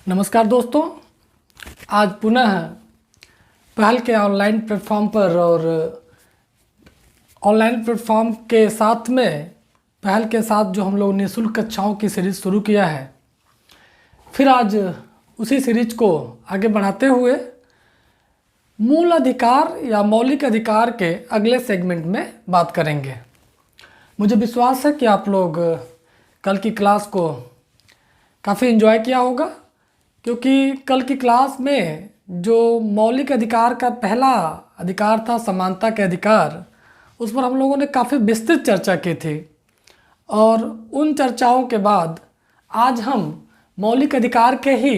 नमस्कार दोस्तों, आज पुनः पहल के ऑनलाइन प्लेटफॉर्म पर और ऑनलाइन प्लेटफॉर्म के साथ में पहल के साथ जो हम लोग निःशुल्क कक्षाओं की सीरीज़ शुरू किया है, फिर आज उसी सीरीज को आगे बढ़ाते हुए मूल अधिकार या मौलिक अधिकार के अगले सेगमेंट में बात करेंगे। मुझे विश्वास है कि आप लोग कल की क्लास को काफ़ी एंजॉय किया होगा, क्योंकि कल की क्लास में जो मौलिक अधिकार का पहला अधिकार था, समानता के अधिकार, उस पर हम लोगों ने काफ़ी विस्तृत चर्चा की थी। और उन चर्चाओं के बाद आज हम मौलिक अधिकार के ही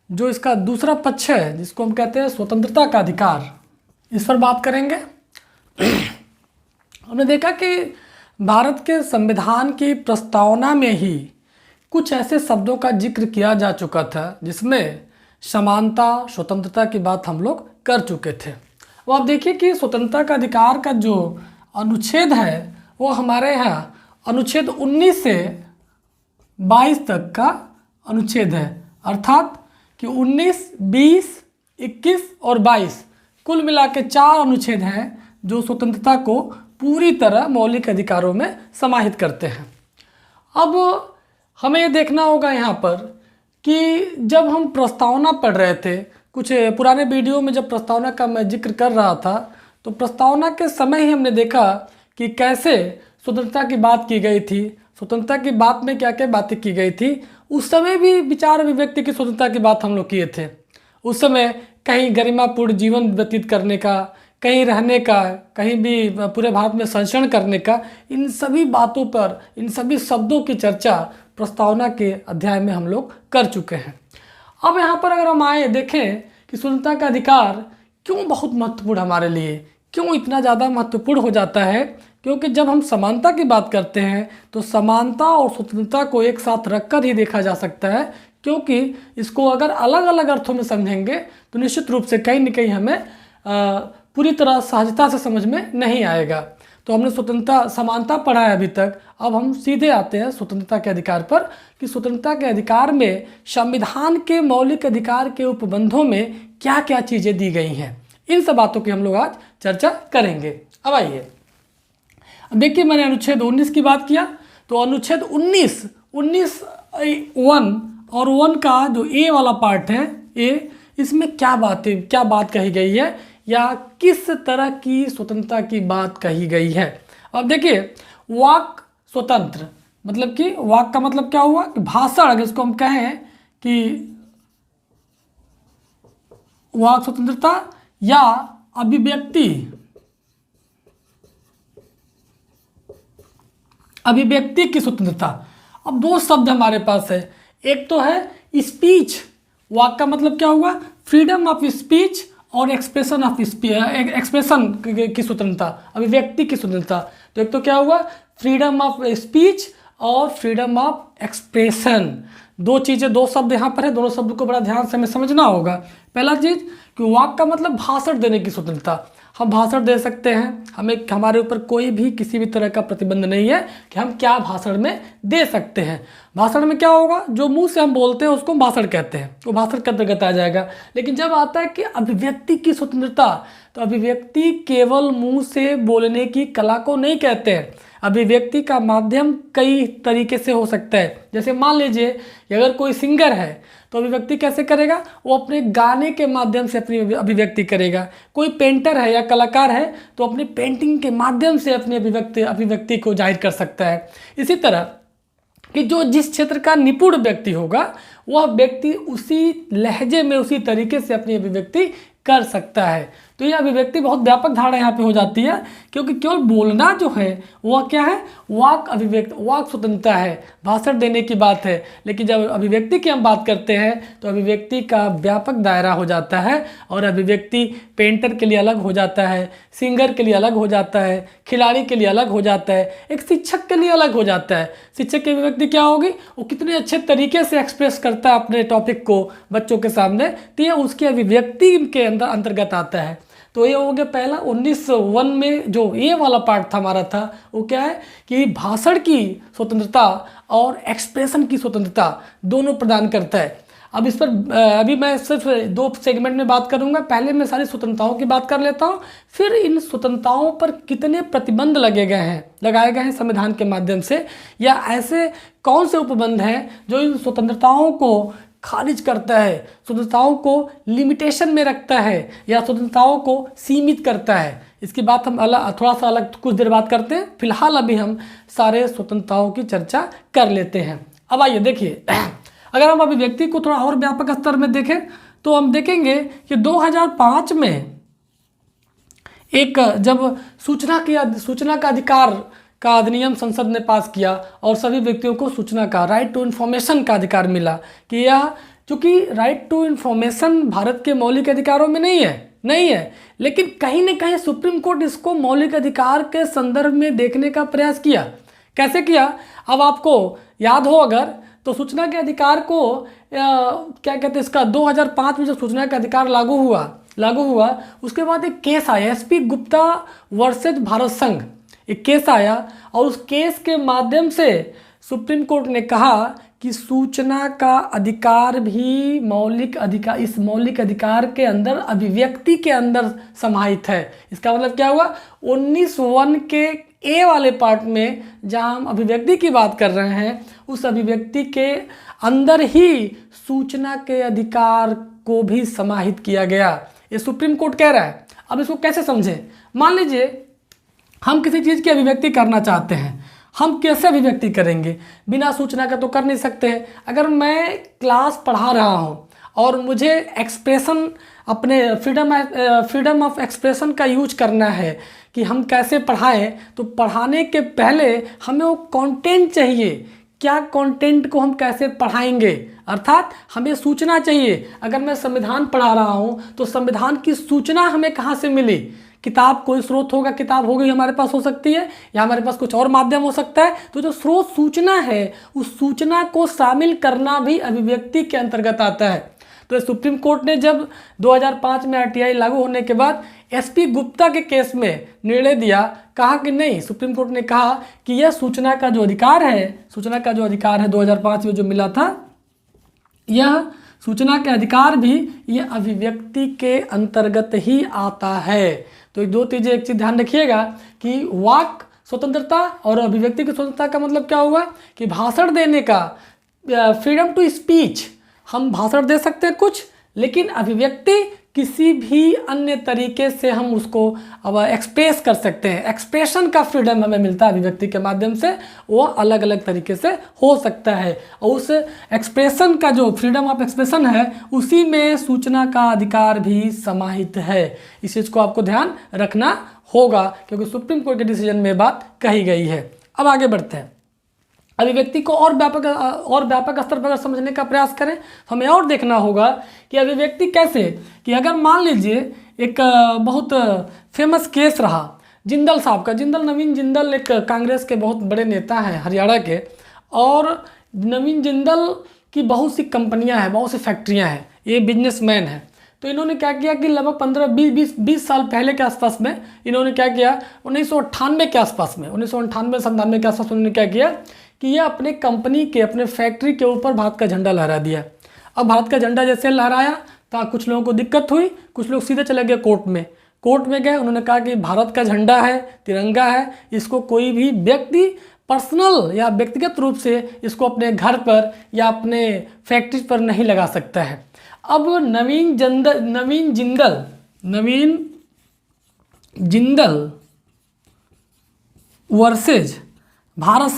जो इसका दूसरा पक्ष है, जिसको हम कहते हैं स्वतंत्रता का अधिकार, इस पर बात करेंगे। हमने देखा कि भारत के संविधान की प्रस्तावना में ही कुछ ऐसे शब्दों का जिक्र किया जा चुका था जिसमें समानता, स्वतंत्रता की बात हम लोग कर चुके थे। वो आप देखिए कि स्वतंत्रता का अधिकार का जो अनुच्छेद है वो हमारे यहाँ अनुच्छेद 19 से 22 तक का अनुच्छेद है, अर्थात कि 19, 20, 21 और 22 कुल मिला के 4 अनुच्छेद हैं जो स्वतंत्रता को पूरी तरह मौलिक अधिकारों में समाहित करते हैं। अब हमें ये देखना होगा यहाँ पर कि जब हम प्रस्तावना पढ़ रहे थे, कुछ पुराने वीडियो में जब प्रस्तावना का मैं जिक्र कर रहा था, तो प्रस्तावना के समय ही हमने देखा कि कैसे स्वतंत्रता की बात की गई थी, स्वतंत्रता की बात में क्या क्या बातें की गई थी। उस समय भी विचार अभिव्यक्ति की स्वतंत्रता की बात हम लोग किए थे। उस समय कहीं गरिमापूर्ण जीवन व्यतीत करने का, कहीं रहने का, कहीं भी पूरे भारत में संचरण करने का, इन सभी बातों पर, इन सभी शब्दों की चर्चा प्रस्तावना के अध्याय में हम लोग कर चुके हैं। अब यहाँ पर अगर हम आए देखें कि स्वतंत्रता का अधिकार क्यों बहुत महत्वपूर्ण हमारे लिए, क्यों इतना ज़्यादा महत्वपूर्ण हो जाता है, क्योंकि जब हम समानता की बात करते हैं तो समानता और स्वतंत्रता को एक साथ रखकर ही देखा जा सकता है, क्योंकि इसको अगर अलग अलग अर्थों में समझेंगे तो निश्चित रूप से कहीं न कहीं हमें पूरी तरह सहजता से समझ में नहीं आएगा। तो हमने स्वतंत्रता, समानता पढ़ा है अभी तक। अब हम सीधे आते हैं स्वतंत्रता के अधिकार पर कि स्वतंत्रता के अधिकार में संविधान के मौलिक अधिकार के उपबंधों में क्या क्या चीज़ें दी गई हैं। इन सब बातों की हम लोग आज चर्चा करेंगे। अब आइए, अब देखिए, मैंने अनुच्छेद 19 की बात किया, तो अनुच्छेद 19 1 और 1 का जो ए वाला पार्ट है, ए, इसमें क्या बात कही गई है या किस तरह की स्वतंत्रता की बात कही गई है। अब देखिए, वाक स्वतंत्र, मतलब कि वाक का मतलब क्या हुआ कि भाषण, अगर इसको हम कहें कि वाक स्वतंत्रता या अभिव्यक्ति की स्वतंत्रता। अब दो शब्द हमारे पास है, एक तो है स्पीच, वाक का मतलब क्या हुआ, फ्रीडम ऑफ स्पीच और एक्सप्रेशन की स्वतंत्रता, अभिव्यक्ति की स्वतंत्रता। तो एक तो क्या हुआ, फ्रीडम ऑफ स्पीच और फ्रीडम ऑफ एक्सप्रेशन। दो चीज़ें, दो शब्द यहाँ पर है, दोनों शब्द को बड़ा ध्यान से हमें समझना होगा। पहला चीज़ कि वाक का मतलब भाषण देने की स्वतंत्रता, हम भाषण दे सकते हैं, हमारे ऊपर कोई भी किसी भी तरह का प्रतिबंध नहीं है कि हम क्या भाषण में दे सकते हैं। भाषण में क्या होगा, जो मुंह से हम बोलते हैं उसको भाषण कहते हैं, वो भाषण के अंतर्गत आ जाएगा। लेकिन जब आता है कि अभिव्यक्ति की स्वतंत्रता, तो अभिव्यक्ति केवल मुंह से बोलने की कला को नहीं कहते हैं। अभिव्यक्ति का माध्यम कई तरीके से हो सकता है। जैसे मान लीजिए अगर कोई सिंगर है तो अभिव्यक्ति कैसे करेगा, वो अपने गाने के माध्यम से अपनी अभिव्यक्ति करेगा। कोई पेंटर है या कलाकार है तो अपनी पेंटिंग के माध्यम से अपनी अभिव्यक्ति को जाहिर कर सकता है। इसी तरह कि जो जिस क्षेत्र का निपुण व्यक्ति होगा वह व्यक्ति उसी लहजे में, उसी तरीके से अपनी अभिव्यक्ति कर सकता है। तो यह अभिव्यक्ति बहुत व्यापक धारणा यहाँ पे हो जाती है, क्योंकि केवल बोलना जो है वह क्या है, वाक स्वतंत्रता है, भाषण देने की बात है। लेकिन जब अभिव्यक्ति की हम बात करते हैं तो अभिव्यक्ति का व्यापक दायरा हो जाता है, और अभिव्यक्ति पेंटर के लिए अलग हो जाता है, सिंगर के लिए अलग हो जाता है, खिलाड़ी के लिए अलग हो जाता है, एक शिक्षक के लिए अलग हो जाता है। शिक्षक की अभिव्यक्ति क्या होगी, वो कितने अच्छे तरीके से एक्सप्रेस करता है अपने टॉपिक को बच्चों के सामने, तो यह उसकी अभिव्यक्ति के अंतर्गत आता है। तो ये हो गया पहला। 1901 में जो ये वाला पार्ट था हमारा था वो क्या है कि भाषण की स्वतंत्रता और एक्सप्रेशन की स्वतंत्रता दोनों प्रदान करता है। अब इस पर अभी मैं सिर्फ 2 सेगमेंट में बात करूंगा। पहले मैं सारी स्वतंत्रताओं की बात कर लेता हूं, फिर इन स्वतंत्रताओं पर कितने प्रतिबंध लगाए गए हैं संविधान के माध्यम से, या ऐसे कौन से उपबंध हैं जो इन स्वतंत्रताओं को खारिज करता है, स्वतंत्रताओं को लिमिटेशन में रखता है या स्वतंत्रताओं को सीमित करता है। इसकी बात हम थोड़ा सा अलग कुछ देर बात करते हैं। फिलहाल अभी हम सारे स्वतंत्रताओं की चर्चा कर लेते हैं। अब आइए देखिए, अगर हम अभिव्यक्ति को थोड़ा और व्यापक स्तर में देखें तो हम देखेंगे कि 2005 में एक जब सूचना का अधिकार का अधिनियम संसद ने पास किया और सभी व्यक्तियों को सूचना का राइट टू इन्फॉर्मेशन का अधिकार मिला, कि यह चूँकि राइट टू इन्फॉर्मेशन भारत के मौलिक अधिकारों में नहीं है, लेकिन कहीं न कहीं सुप्रीम कोर्ट इसको मौलिक अधिकार के संदर्भ में देखने का प्रयास किया। कैसे किया? अब आपको याद हो अगर, तो सूचना के अधिकार को क्या कहते हैं इसका 2005 में जब सूचना का अधिकार लागू हुआ उसके बाद एक केस आया, एसपी गुप्ता वर्सेज भारत संघ, एक केस आया और उस केस के माध्यम से सुप्रीम कोर्ट ने कहा कि सूचना का अधिकार भी इस मौलिक अधिकार के अंदर, अभिव्यक्ति के अंदर समाहित है। इसका मतलब क्या हुआ? 19(1) के ए वाले पार्ट में जहां हम अभिव्यक्ति की बात कर रहे हैं, उस अभिव्यक्ति के अंदर ही सूचना के अधिकार को भी समाहित किया गया। ये सुप्रीम कोर्ट कह रहा है। अब इसको कैसे समझें? मान लीजिए हम किसी चीज़ की अभिव्यक्ति करना चाहते हैं, हम कैसे अभिव्यक्ति करेंगे? बिना सूचना का तो कर नहीं सकते हैं। अगर मैं क्लास पढ़ा रहा हूँ और मुझे एक्सप्रेशन, अपने फ्रीडम ऑफ एक्सप्रेशन का यूज करना है कि हम कैसे पढ़ाएं, तो पढ़ाने के पहले हमें वो कंटेंट चाहिए, क्या कंटेंट को हम कैसे पढ़ाएंगे, अर्थात हमें सूचना चाहिए। अगर मैं संविधान पढ़ा रहा हूँ तो संविधान की सूचना हमें कहाँ से मिली? किताब, कोई स्रोत होगा, किताब हो गई हमारे पास हो सकती है, या हमारे पास कुछ और माध्यम हो सकता है। तो जो स्रोत सूचना है, उस सूचना को शामिल करना भी अभिव्यक्ति के अंतर्गत आता है। तो सुप्रीम कोर्ट ने जब 2005 में आरटीआई लागू होने के बाद एसपी गुप्ता के केस में निर्णय दिया, कहा कि नहीं, सुप्रीम कोर्ट ने कहा कि यह सूचना का जो अधिकार है 2005 में जो मिला था, यह सूचना के अधिकार भी यह अभिव्यक्ति के अंतर्गत ही आता है। तो ये 2 चीज़ें, एक चीज़ ध्यान रखिएगा कि वाक स्वतंत्रता और अभिव्यक्ति की स्वतंत्रता का मतलब क्या हुआ कि भाषण देने का, फ्रीडम टू स्पीच, हम भाषण दे सकते हैं कुछ, लेकिन अभिव्यक्ति किसी भी अन्य तरीके से हम उसको अब एक्सप्रेस कर सकते हैं। एक्सप्रेशन का फ्रीडम हमें मिलता है अभिव्यक्ति के माध्यम से, वो अलग अलग तरीके से हो सकता है। और उस एक्सप्रेशन का जो फ्रीडम ऑफ एक्सप्रेशन है, उसी में सूचना का अधिकार भी समाहित है। इस चीज़ को आपको ध्यान रखना होगा, क्योंकि सुप्रीम कोर्ट के डिसीजन में बात कही गई है। अब आगे बढ़ते हैं। अभिव्यक्ति को और व्यापक स्तर पर अगर समझने का प्रयास करें तो हमें और देखना होगा कि अभिव्यक्ति कैसे, कि अगर मान लीजिए एक बहुत फेमस केस रहा जिंदल साहब का। नवीन जिंदल एक कांग्रेस के बहुत बड़े नेता हैं हरियाणा के, और नवीन जिंदल की बहुत सी कंपनियां हैं, बहुत सी फैक्ट्रियां हैं, ये बिजनेसमैन हैं। तो इन्होंने क्या किया कि लगभग 15-20 साल पहले के आसपास में इन्होंने क्या किया, 1998 के आसपास में, 1998-97 के आसपास उन्होंने क्या किया कि ये अपने कंपनी के, अपने फैक्ट्री के ऊपर भारत का झंडा लहरा दिया। अब भारत का झंडा जैसे लहराया तो कुछ लोगों को दिक्कत हुई, कुछ लोग सीधे चले गए कोर्ट में गए। उन्होंने कहा कि भारत का झंडा है, तिरंगा है, इसको कोई भी व्यक्ति पर्सनल या व्यक्तिगत रूप से इसको अपने घर पर या अपने फैक्ट्री पर नहीं लगा सकता है। अब नवीन जिंदल वर्सेज भारत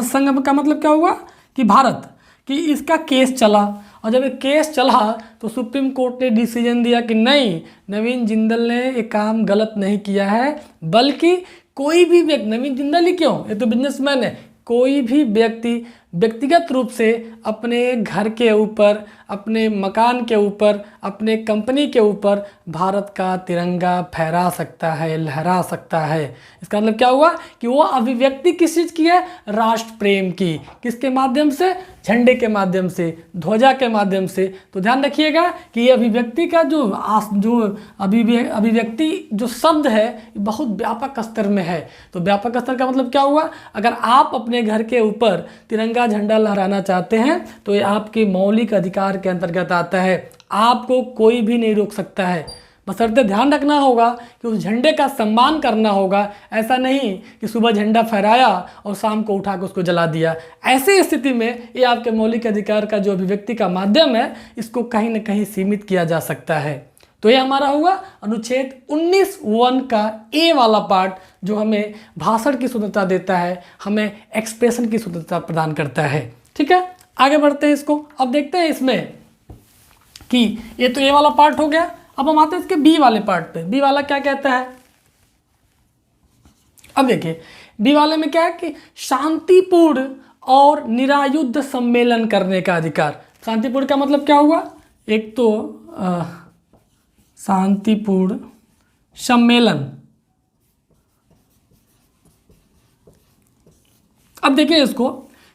संघ का मतलब क्या हुआ कि भारत कि इसका केस चला, और जब एक केस चला तो सुप्रीम कोर्ट ने डिसीजन दिया कि नहीं, नवीन जिंदल ने एक काम गलत नहीं किया है, बल्कि कोई भी व्यक्ति, नवीन जिंदल ही क्यों, ये तो बिजनेसमैन है, कोई भी व्यक्ति व्यक्तिगत रूप से अपने घर के ऊपर, अपने मकान के ऊपर, अपने कंपनी के ऊपर भारत का तिरंगा फहरा सकता है, लहरा सकता है। इसका मतलब क्या हुआ कि वो अभिव्यक्ति किस चीज़ की है? राष्ट्र प्रेम की। किसके माध्यम से? झंडे के माध्यम से, ध्वजा के माध्यम से। तो ध्यान रखिएगा कि ये अभिव्यक्ति का जो अभिव्यक्ति जो शब्द है बहुत व्यापक स्तर में है। तो व्यापक स्तर का मतलब क्या हुआ? अगर आप अपने घर के ऊपर तिरंगा झंडा लहराना चाहते हैं तो ये आपके मौलिक अधिकार के अंतर्गत आता है। आपको कोई भी नहीं रोक सकता है, बशर्ते ध्यान रखना होगा कि उस झंडे का सम्मान करना होगा। ऐसा नहीं कि सुबह झंडा फहराया और शाम को उठा के उसको जला दिया। ऐसी स्थिति में ये आपके मौलिक अधिकार का जो अभिव्यक्ति का माध्यम है, इसको कहीं ना कहीं सीमित किया जा सकता है। तो ये हमारा हुआ अनुच्छेद 19(1) का ए वाला पार्ट, जो हमें भाषण की स्वतंत्रता देता है, हमें एक्सप्रेशन की स्वतंत्रता प्रदान करता है। ठीक है, आगे बढ़ते हैं इसको। अब देखते हैं इसमें कि ये तो ए वाला पार्ट हो गया। अब हम आते हैं इसके बी वाले पार्ट पे। बी वाला क्या कहता है? अब देखिए बी वाले में क्या है कि शांतिपूर्ण और निरायुध सम्मेलन करने का अधिकार। शांतिपूर्ण का मतलब क्या हुआ? एक तो शांतिपूर्ण सम्मेलन। अब देखिए इसको,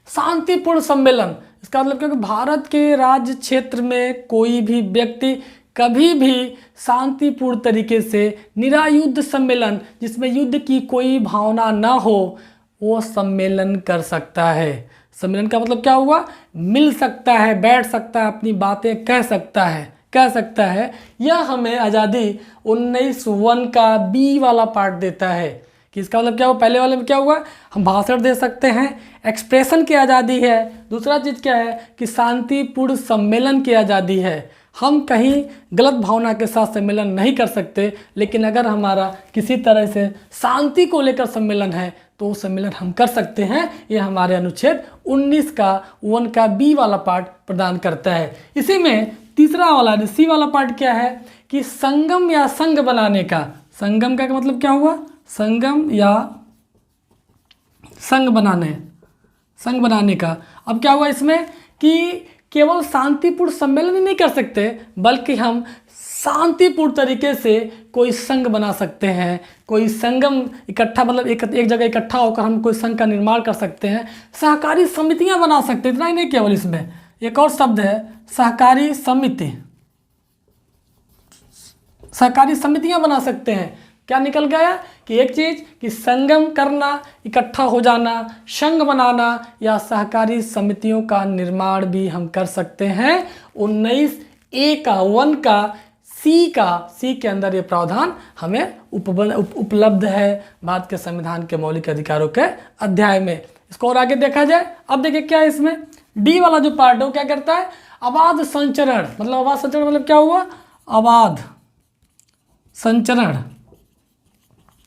शांतिपूर्ण सम्मेलन, इसका मतलब क्या? भारत के राज्य क्षेत्र में कोई भी व्यक्ति कभी भी शांतिपूर्ण तरीके से निरायुद्ध सम्मेलन, जिसमें युद्ध की कोई भावना ना हो, वो सम्मेलन कर सकता है। सम्मेलन का मतलब क्या हुआ? मिल सकता है, बैठ सकता है, अपनी बातें कह सकता है। यह हमें आज़ादी 19(1) का बी वाला पार्ट देता है। कि इसका मतलब क्या हुआ? पहले वाले में क्या हुआ? हम भाषण दे सकते हैं, एक्सप्रेशन की आज़ादी है। दूसरा चीज़ क्या है कि शांतिपूर्ण सम्मेलन की आज़ादी है। हम कहीं गलत भावना के साथ सम्मेलन नहीं कर सकते, लेकिन अगर हमारा किसी तरह से शांति को लेकर सम्मेलन है तो वो सम्मेलन हम कर सकते हैं। ये हमारे अनुच्छेद 19(1) का बी वाला पार्ट प्रदान करता है। इसी में तीसरा वाला सी वाला पार्ट क्या है कि संगम या संघ बनाने का। संगम का मतलब क्या हुआ? संगम या संघ बनाने का। अब क्या हुआ इसमें कि केवल शांतिपूर्ण सम्मेलन ही नहीं कर सकते, बल्कि हम शांतिपूर्ण तरीके से कोई संघ बना सकते हैं, कोई संगम इकट्ठा, मतलब एक जगह इकट्ठा होकर हम कोई संघ का निर्माण कर सकते हैं। सहकारी समितियां बना सकते हैं। इतना ही नहीं, केवल इसमें एक और शब्द है सहकारी समिति। सहकारी समितियां बना सकते हैं। क्या निकल गया कि एक चीज़ कि संगम करना, इकट्ठा हो जाना, संघ बनाना या सहकारी समितियों का निर्माण भी हम कर सकते हैं। 19(1) का सी के अंदर ये प्रावधान हमें उपलब्ध है भारत के संविधान के मौलिक अधिकारों के अध्याय में। इसको और आगे देखा जाए। अब देखिए क्या है इसमें डी वाला जो पार्ट है वो क्या करता है? अबाध संचरण। मतलब अबाध संचरण मतलब क्या हुआ? अबाध संचरण।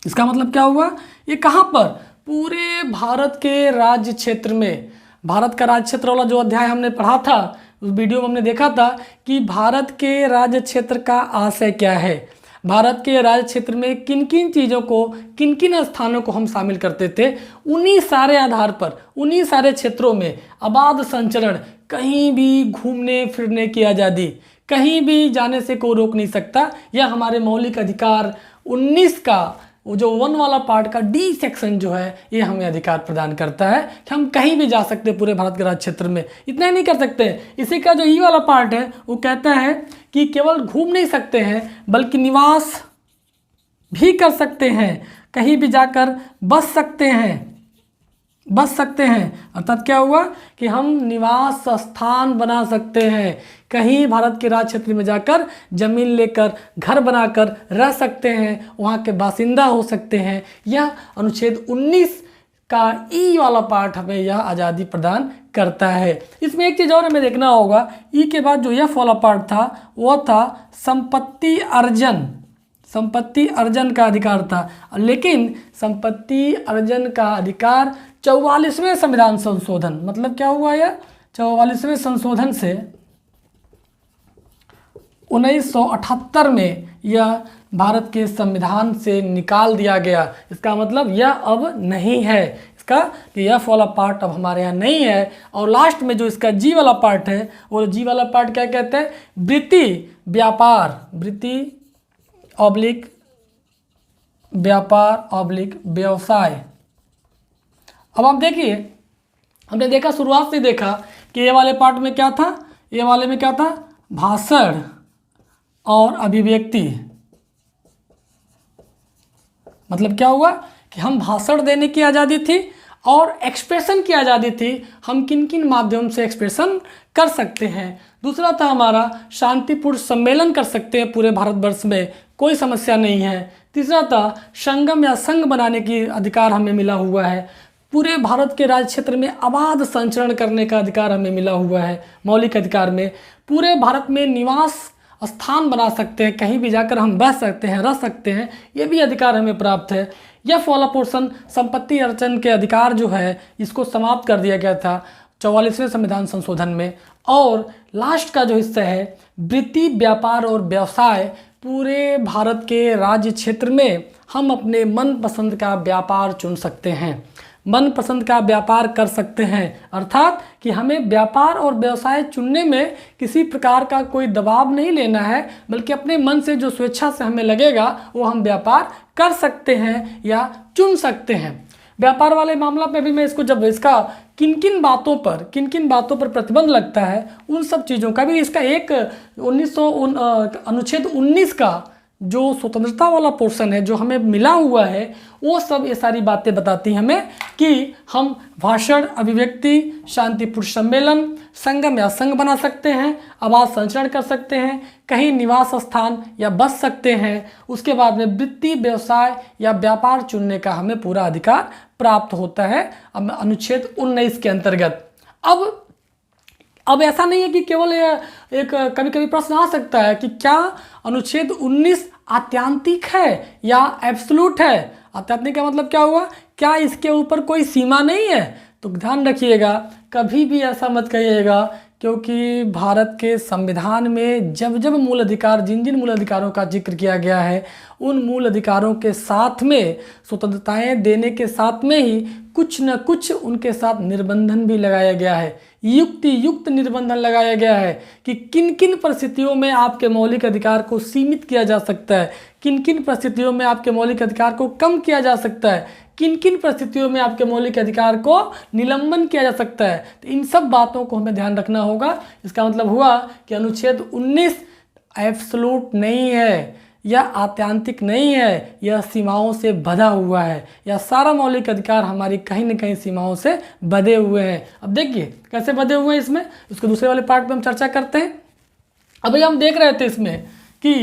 इसका मतलब क्या हुआ? ये कहाँ पर? पूरे भारत के राज्य क्षेत्र में। भारत का राज्य क्षेत्र वाला जो अध्याय हमने पढ़ा था, उस वीडियो में हमने देखा था कि भारत के राज्य क्षेत्र का आशय क्या है, भारत के राज्य क्षेत्र में किन किन चीज़ों को, किन किन स्थानों को हम शामिल करते थे। उन्हीं सारे आधार पर, उन्हीं सारे क्षेत्रों में अबाध संचरण, कहीं भी घूमने फिरने की आज़ादी, कहीं भी जाने से कोई रोक नहीं सकता। यह हमारे मौलिक अधिकार 19 का वो जो 1 वाला पार्ट का डी सेक्शन जो है, ये हमें अधिकार प्रदान करता है कि हम कहीं भी जा सकते हैं पूरे भारत के राज्य क्षेत्र में। इतना ही नहीं कर सकते, इसी का जो ई वाला पार्ट है वो कहता है कि केवल घूम नहीं सकते हैं बल्कि निवास भी कर सकते हैं, कहीं भी जाकर बस सकते हैं। अर्थात क्या हुआ कि हम निवास स्थान बना सकते हैं, कहीं भारत के राज्य क्षेत्र में जाकर जमीन लेकर घर बनाकर रह सकते हैं, वहाँ के बासिंदा हो सकते हैं। यह अनुच्छेद 19 का ई वाला पार्ट हमें यह आज़ादी प्रदान करता है। इसमें एक चीज़ और हमें देखना होगा, ई के बाद जो एफ वाला पार्ट था वह था संपत्ति अर्जन का अधिकार था। लेकिन संपत्ति अर्जन का अधिकार 44वें संविधान संशोधन, मतलब क्या हुआ यह 44वें संशोधन से 1978 में यह भारत के संविधान से निकाल दिया गया। इसका मतलब यह अब नहीं है। इसका कि एफ वाला पार्ट अब हमारे यहाँ नहीं है। और लास्ट में जो इसका जी वाला पार्ट है, वो जी वाला पार्ट क्या कहते हैं? वृत्ति व्यापार, वृत्ति ऑब्लिक व्यापार ऑब्लिक व्यवसाय। अब आप देखिए, हमने देखा शुरुआत से देखा कि ये वाले पार्ट में क्या था, ये वाले में क्या था? भाषण और अभिव्यक्ति। मतलब क्या हुआ कि हम भाषण देने की आज़ादी थी और एक्सप्रेशन की आज़ादी थी, हम किन किन माध्यम से एक्सप्रेशन कर सकते हैं। दूसरा था हमारा शांतिपूर्ण सम्मेलन कर सकते हैं पूरे भारतवर्ष में, कोई समस्या नहीं है। तीसरा था संगम या संघ बनाने की अधिकार हमें मिला हुआ है। पूरे भारत के राज्य क्षेत्र में अबाध संचरण करने का अधिकार हमें मिला हुआ है मौलिक अधिकार में। पूरे भारत में निवास स्थान बना सकते हैं, कहीं भी जाकर हम बस सकते हैं, रह सकते हैं, ये भी अधिकार हमें प्राप्त है। यह वाला पोर्शन संपत्ति अर्जन के अधिकार जो है इसको समाप्त कर दिया गया था 44वें संविधान संशोधन में। और लास्ट का जो हिस्सा है वृत्ति व्यापार और व्यवसाय, पूरे भारत के राज्य क्षेत्र में हम अपने मनपसंद का व्यापार चुन सकते हैं, मनपसंद का व्यापार कर सकते हैं। अर्थात कि हमें व्यापार और व्यवसाय चुनने में किसी प्रकार का कोई दबाव नहीं लेना है, बल्कि अपने मन से जो स्वेच्छा से हमें लगेगा वो हम व्यापार कर सकते हैं या चुन सकते हैं। व्यापार वाले मामला में भी मैं इसको जब इसका किन किन बातों पर प्रतिबंध लगता है उन सब चीज़ों का भी इसका एक अनुच्छेद 19 का जो स्वतंत्रता वाला पोर्शन है जो हमें मिला हुआ है, वो सब ये सारी बातें बताती हैं हमें कि हम भाषण, अभिव्यक्ति, शांतिपूर्ण सम्मेलन, संगम या संघ बना सकते हैं, आवाज़ संचरण कर सकते हैं, कहीं निवास स्थान या बस सकते हैं। उसके बाद में वृत्ति, व्यवसाय या व्यापार चुनने का हमें पूरा अधिकार प्राप्त होता है अनुच्छेद 19 के अंतर्गत। अब ऐसा नहीं है कि केवल एक कभी कभी प्रश्न आ सकता है कि क्या अनुच्छेद 19 आत्यांतिक है या एब्सोल्यूट है? आत्यांतिक का मतलब क्या हुआ? क्या इसके ऊपर कोई सीमा नहीं है? तो ध्यान रखिएगा, कभी भी ऐसा मत कहिएगा, क्योंकि भारत के संविधान में जब जब मूल अधिकार, जिन मूल अधिकारों का जिक्र किया गया है, उन मूल अधिकारों के साथ में स्वतंत्रताएं देने के साथ में ही कुछ न कुछ उनके साथ निर्बंधन भी लगाया गया है, युक्त निर्बंधन लगाया गया है कि किन किन परिस्थितियों में आपके मौलिक अधिकार को सीमित किया जा सकता है, किन किन परिस्थितियों में आपके मौलिक अधिकार को कम किया जा सकता है, किन किन परिस्थितियों में आपके मौलिक अधिकार को निलंबन किया जा सकता है। तो इन सब बातों को हमें ध्यान रखना होगा। इसका मतलब हुआ कि अनुच्छेद 19 एब्सोल्यूट नहीं है या आत्यांतिक नहीं है, यह सीमाओं से बंधा हुआ है, या सारा मौलिक अधिकार हमारी कहीं न कहीं सीमाओं से बंधे हुए हैं। अब देखिए कैसे बंधे हुए हैं इसमें, उसके दूसरे वाले पार्ट में हम चर्चा करते हैं। अभी हम देख रहे थे इसमें कि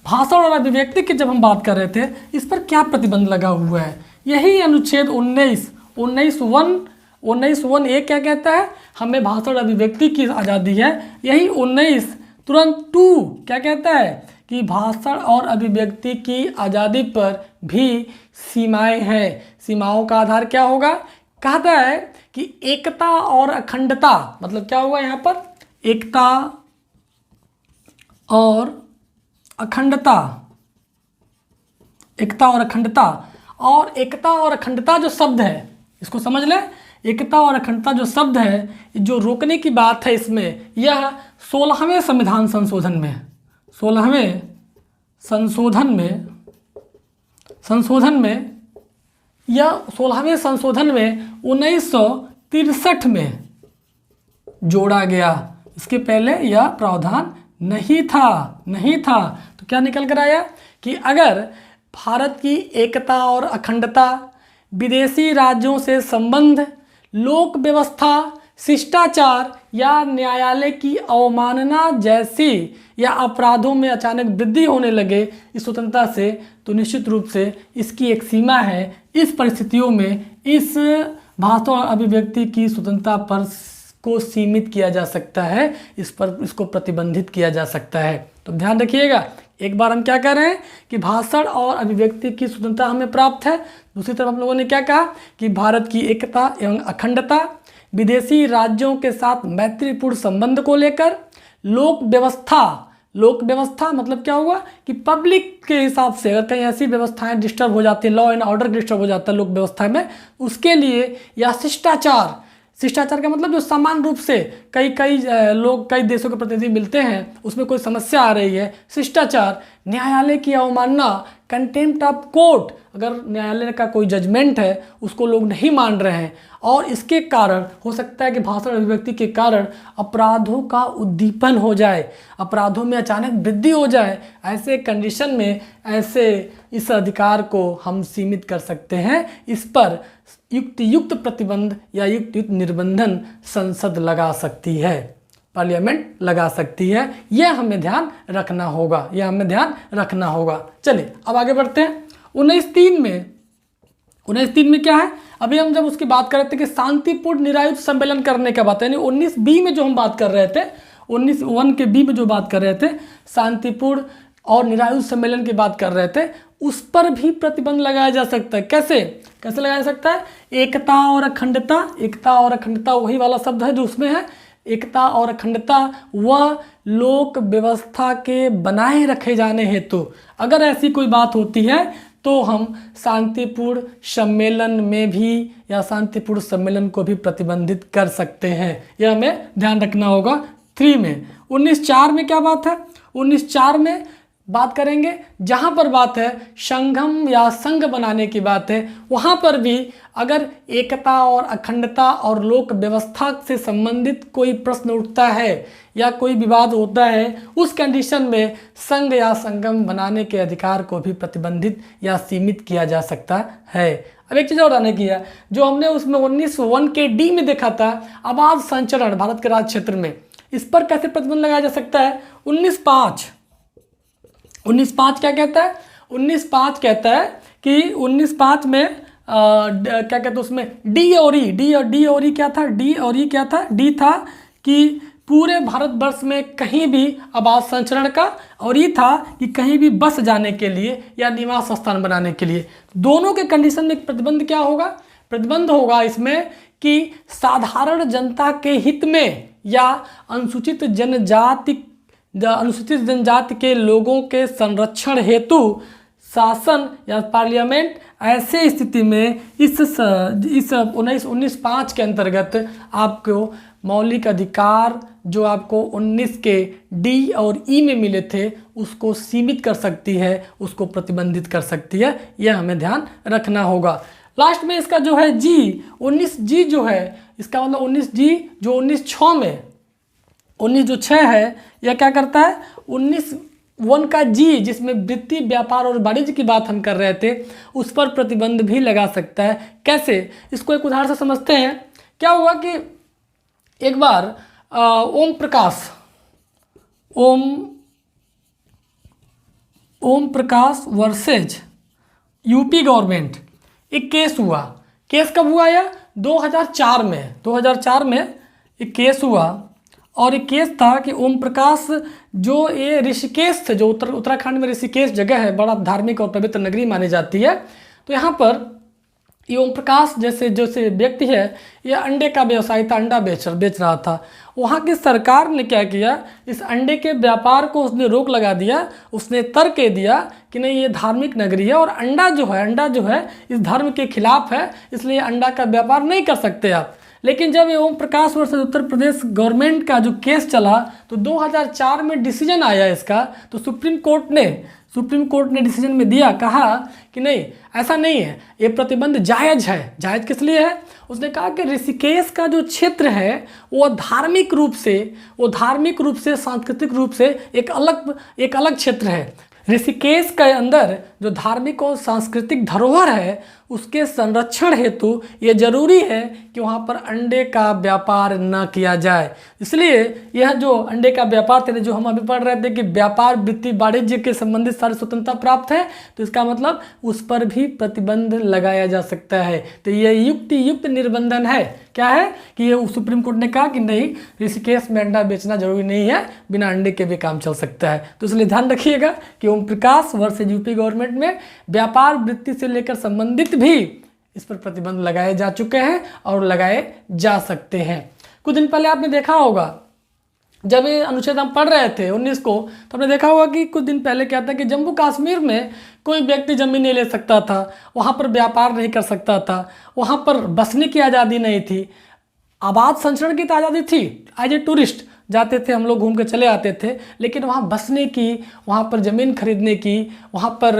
भाषण और अभिव्यक्ति की जब हम बात कर रहे थे, इस पर क्या प्रतिबंध लगा हुआ है। यही अनुच्छेद 19(1) एक क्या कहता है, हमें भाषण अभिव्यक्ति की आज़ादी है। यही 19 तुरंत 2 क्या कहता है कि भाषण और अभिव्यक्ति की आज़ादी पर भी सीमाएं हैं। सीमाओं का आधार क्या होगा? कहता है कि एकता और अखंडता। मतलब क्या होगा यहाँ पर? एकता और अखंडता, एकता और अखंडता। और एकता और अखंडता जो शब्द है, इसको समझ लें। एकता और अखंडता जो शब्द है, जो रोकने की बात है इसमें, यह 16वें संविधान संशोधन में, 16वें संशोधन में या 16वें संशोधन में 1963 में जोड़ा गया। इसके पहले यह प्रावधान नहीं था। तो क्या निकल कर आया कि अगर भारत की एकता और अखंडता, विदेशी राज्यों से संबंध, लोक व्यवस्था, शिष्टाचार या न्यायालय की अवमानना जैसी या अपराधों में अचानक वृद्धि होने लगे इस स्वतंत्रता से, तो निश्चित रूप से इसकी एक सीमा है। इस परिस्थितियों में इस भाषण और अभिव्यक्ति की स्वतंत्रता पर को सीमित किया जा सकता है, इसको प्रतिबंधित किया जा सकता है। तो ध्यान रखिएगा, एक बार हम क्या कह रहे हैं कि भाषण और अभिव्यक्ति की स्वतंत्रता हमें प्राप्त है। दूसरी तरफ हम लोगों ने क्या कहा कि भारत की एकता एवं अखंडता, विदेशी राज्यों के साथ मैत्रीपूर्ण संबंध को लेकर, लोक व्यवस्था लोक व्यवस्था मतलब क्या हुआ कि पब्लिक के हिसाब से अगर कहीं ऐसी व्यवस्थाएं डिस्टर्ब हो जाती है, लॉ एंड ऑर्डर डिस्टर्ब हो जाता है लोक व्यवस्था में, उसके लिए, या शिष्टाचार, शिष्टाचार का मतलब जो सामान्य रूप से कई कई लोग, कई देशों के प्रतिनिधि मिलते हैं, उसमें कोई समस्या आ रही है, शिष्टाचार, न्यायालय की अवमानना, कंटेम्प्ट ऑफ कोर्ट, अगर न्यायालय का कोई जजमेंट है उसको लोग नहीं मान रहे हैं और इसके कारण हो सकता है कि भाषण अभिव्यक्ति के कारण अपराधों का उद्दीपन हो जाए, अपराधों में अचानक वृद्धि हो जाए, ऐसे कंडीशन में ऐसे इस अधिकार को हम सीमित कर सकते हैं। इस पर युक्त प्रतिबंध या युक्त निर्बंधन संसद लगा सकती है, पार्लियामेंट लगा सकती है। यह हमें ध्यान रखना होगा, यह हमें ध्यान रखना होगा। चलिए अब आगे बढ़ते हैं। 19(3) में क्या है, अभी हम जब उसकी बात कर रहे थे कि शांतिपूर्ण निरायुध सम्मेलन करने का बात है, यानी 19(b) में जो हम बात कर रहे थे, 19(1) के बी में जो बात कर रहे थे, शांतिपूर्ण और निरायुध सम्मेलन की बात कर रहे थे, उस पर भी प्रतिबंध लगाया जा सकता है। कैसे कैसे लगाया जा सकता है? एकता और अखंडता, एकता और अखंडता वही वाला शब्द है जो उसमें है। एकता और अखंडता वह लोक व्यवस्था के बनाए रखे जाने हेतु अगर ऐसी कोई बात होती है तो हम शांतिपूर्ण सम्मेलन में भी या शांतिपूर्ण सम्मेलन को भी प्रतिबंधित कर सकते हैं। यह हमें ध्यान रखना होगा। 3 में 19(4) में क्या बात है? 19(4) में बात करेंगे जहाँ पर बात है संगम या संघ बनाने की बात है, वहाँ पर भी अगर एकता और अखंडता और लोक व्यवस्था से संबंधित कोई प्रश्न उठता है या कोई विवाद होता है, उस कंडीशन में संघ या संगम बनाने के अधिकार को भी प्रतिबंधित या सीमित किया जा सकता है। अब एक चीज़ और आने की है, जो हमने उसमें 19(1) के डी में देखा था, आवाज़ संचरण भारत के राज्य क्षेत्र में, इस पर कैसे प्रतिबंध लगाया जा सकता है? 19(5) क्या कहता है? 19(5) कहता है कि 19(5) में क्या कहते हैं उसमें डी और ई क्या था? डी और ई क्या था? डी था कि पूरे भारतवर्ष में कहीं भी आवास संचरण का, और ये था कि कहीं भी बस जाने के लिए या निवास स्थान बनाने के लिए। दोनों के कंडीशन में प्रतिबंध क्या होगा? प्रतिबंध होगा इसमें कि साधारण जनता के हित में या अनुसूचित जनजाति के लोगों के संरक्षण हेतु शासन या पार्लियामेंट ऐसे स्थिति में इस 19(5) के अंतर्गत आपको मौलिक अधिकार जो आपको 19 के डी और ई में मिले थे उसको सीमित कर सकती है, उसको प्रतिबंधित कर सकती है। यह हमें ध्यान रखना होगा। लास्ट में इसका जो है जी, 19(g) जो है, इसका मतलब 19(g) जो 19(6) में 19(6) है, यह क्या करता है? 19(1) का जी, जिसमें वृत्ति, व्यापार और वाणिज्य की बात हम कर रहे थे, उस पर प्रतिबंध भी लगा सकता है। कैसे? इसको एक उदाहरण से समझते हैं। क्या हुआ कि एक बार Om Prakash versus UP government एक केस हुआ। केस कब हुआ? यह 2004 में एक केस हुआ, और एक केस था कि ओम प्रकाश जो ये ऋषिकेश थे, जो उत्तराखंड में ऋषिकेश जगह है, बड़ा धार्मिक और पवित्र नगरी मानी जाती है, तो यहाँ पर ये ओम प्रकाश जैसे व्यक्ति है, ये अंडे का व्यवसाय था, अंडा बेच रहा था। वहाँ की सरकार ने क्या किया, इस अंडे के व्यापार को उसने रोक लगा दिया। उसने तर्क दिया कि नहीं, ये धार्मिक नगरी है और अंडा जो है इस धर्म के खिलाफ है, इसलिए अंडा का व्यापार नहीं कर सकते आप। लेकिन जब ये ओम प्रकाश वर्सेस उत्तर प्रदेश गवर्नमेंट का जो केस चला, तो 2004 में डिसीजन आया इसका, तो सुप्रीम कोर्ट ने डिसीजन में दिया, कहा कि नहीं, ऐसा नहीं है, ये प्रतिबंध जायज़ है। जायज़ किस लिए है? उसने कहा कि ऋषिकेश का जो क्षेत्र है वो धार्मिक रूप से सांस्कृतिक रूप से एक अलग क्षेत्र है। ऋषिकेश के अंदर जो धार्मिक और सांस्कृतिक धरोहर है उसके संरक्षण हेतु ये जरूरी है कि वहाँ पर अंडे का व्यापार न किया जाए। इसलिए यह जो अंडे का व्यापार थे, जो हम अभी पढ़ रहे थे कि व्यापार, वृत्ति, वाणिज्य के संबंधित सारी स्वतंत्रता प्राप्त है, तो इसका मतलब उस पर भी प्रतिबंध लगाया जा सकता है। तो ये युक्त निर्बंधन है। क्या है कि ये सुप्रीम कोर्ट ने कहा कि नहीं, ऋषिकेश में अंडा बेचना जरूरी नहीं है, बिना अंडे के भी काम चल सकता है। तो इसलिए ध्यान रखिएगा कि Om Prakash versus UP government में व्यापार, वृत्ति से लेकर संबंधित भी इस पर प्रतिबंध लगाए जा चुके हैं और लगाए जा सकते हैं। कुछ दिन पहले आपने देखा होगा जब ये अनुच्छेद हम पढ़ रहे थे 19 को, तो हमने देखा होगा कि कुछ दिन पहले क्या था कि जम्मू कश्मीर में कोई व्यक्ति ज़मीन नहीं ले सकता था, वहाँ पर व्यापार नहीं कर सकता था, वहाँ पर बसने की आज़ादी नहीं थी। आबाद संचरण की तो आज़ादी थी, एज ए टूरिस्ट जाते थे हम लोग, घूम के चले आते थे, लेकिन वहाँ बसने की, वहाँ पर ज़मीन खरीदने की, वहाँ पर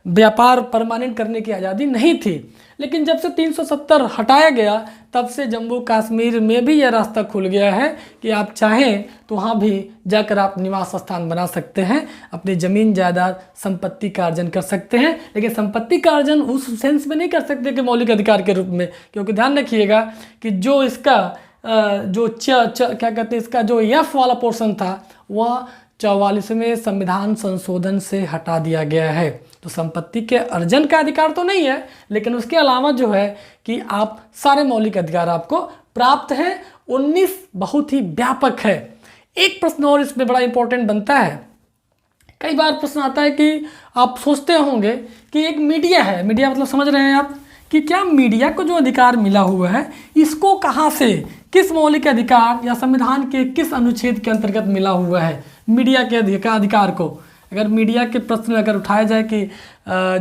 व्यापार परमानेंट करने की आज़ादी नहीं थी। लेकिन जब से 370 हटाया गया, तब से जम्मू कश्मीर में भी यह रास्ता खुल गया है कि आप चाहें तो वहाँ भी जाकर आप निवास स्थान बना सकते हैं, अपनी ज़मीन जायदाद संपत्ति का अर्जन कर सकते हैं। लेकिन संपत्ति का अर्जन उस सेंस में नहीं कर सकते कि मौलिक अधिकार के रूप में, क्योंकि ध्यान रखिएगा कि जो इसका क्या कहते हैं, इसका जो एफ वाला पोर्शन था वह 44वें संविधान संशोधन से हटा दिया गया है। तो संपत्ति के अर्जन का अधिकार तो नहीं है, लेकिन उसके अलावा जो है कि आप सारे मौलिक अधिकार आपको प्राप्त हैं। 19 बहुत ही व्यापक है। एक प्रश्न और इसमें बड़ा इंपॉर्टेंट बनता है। कई बार प्रश्न आता है कि आप सोचते होंगे कि एक मीडिया है, मीडिया मतलब समझ रहे हैं आप कि क्या मीडिया को जो अधिकार मिला हुआ है इसको कहाँ से, किस मौलिक अधिकार या संविधान के किस अनुच्छेद के अंतर्गत मिला हुआ है मीडिया के अधिकार को। अगर मीडिया के प्रश्न अगर उठाया जाए कि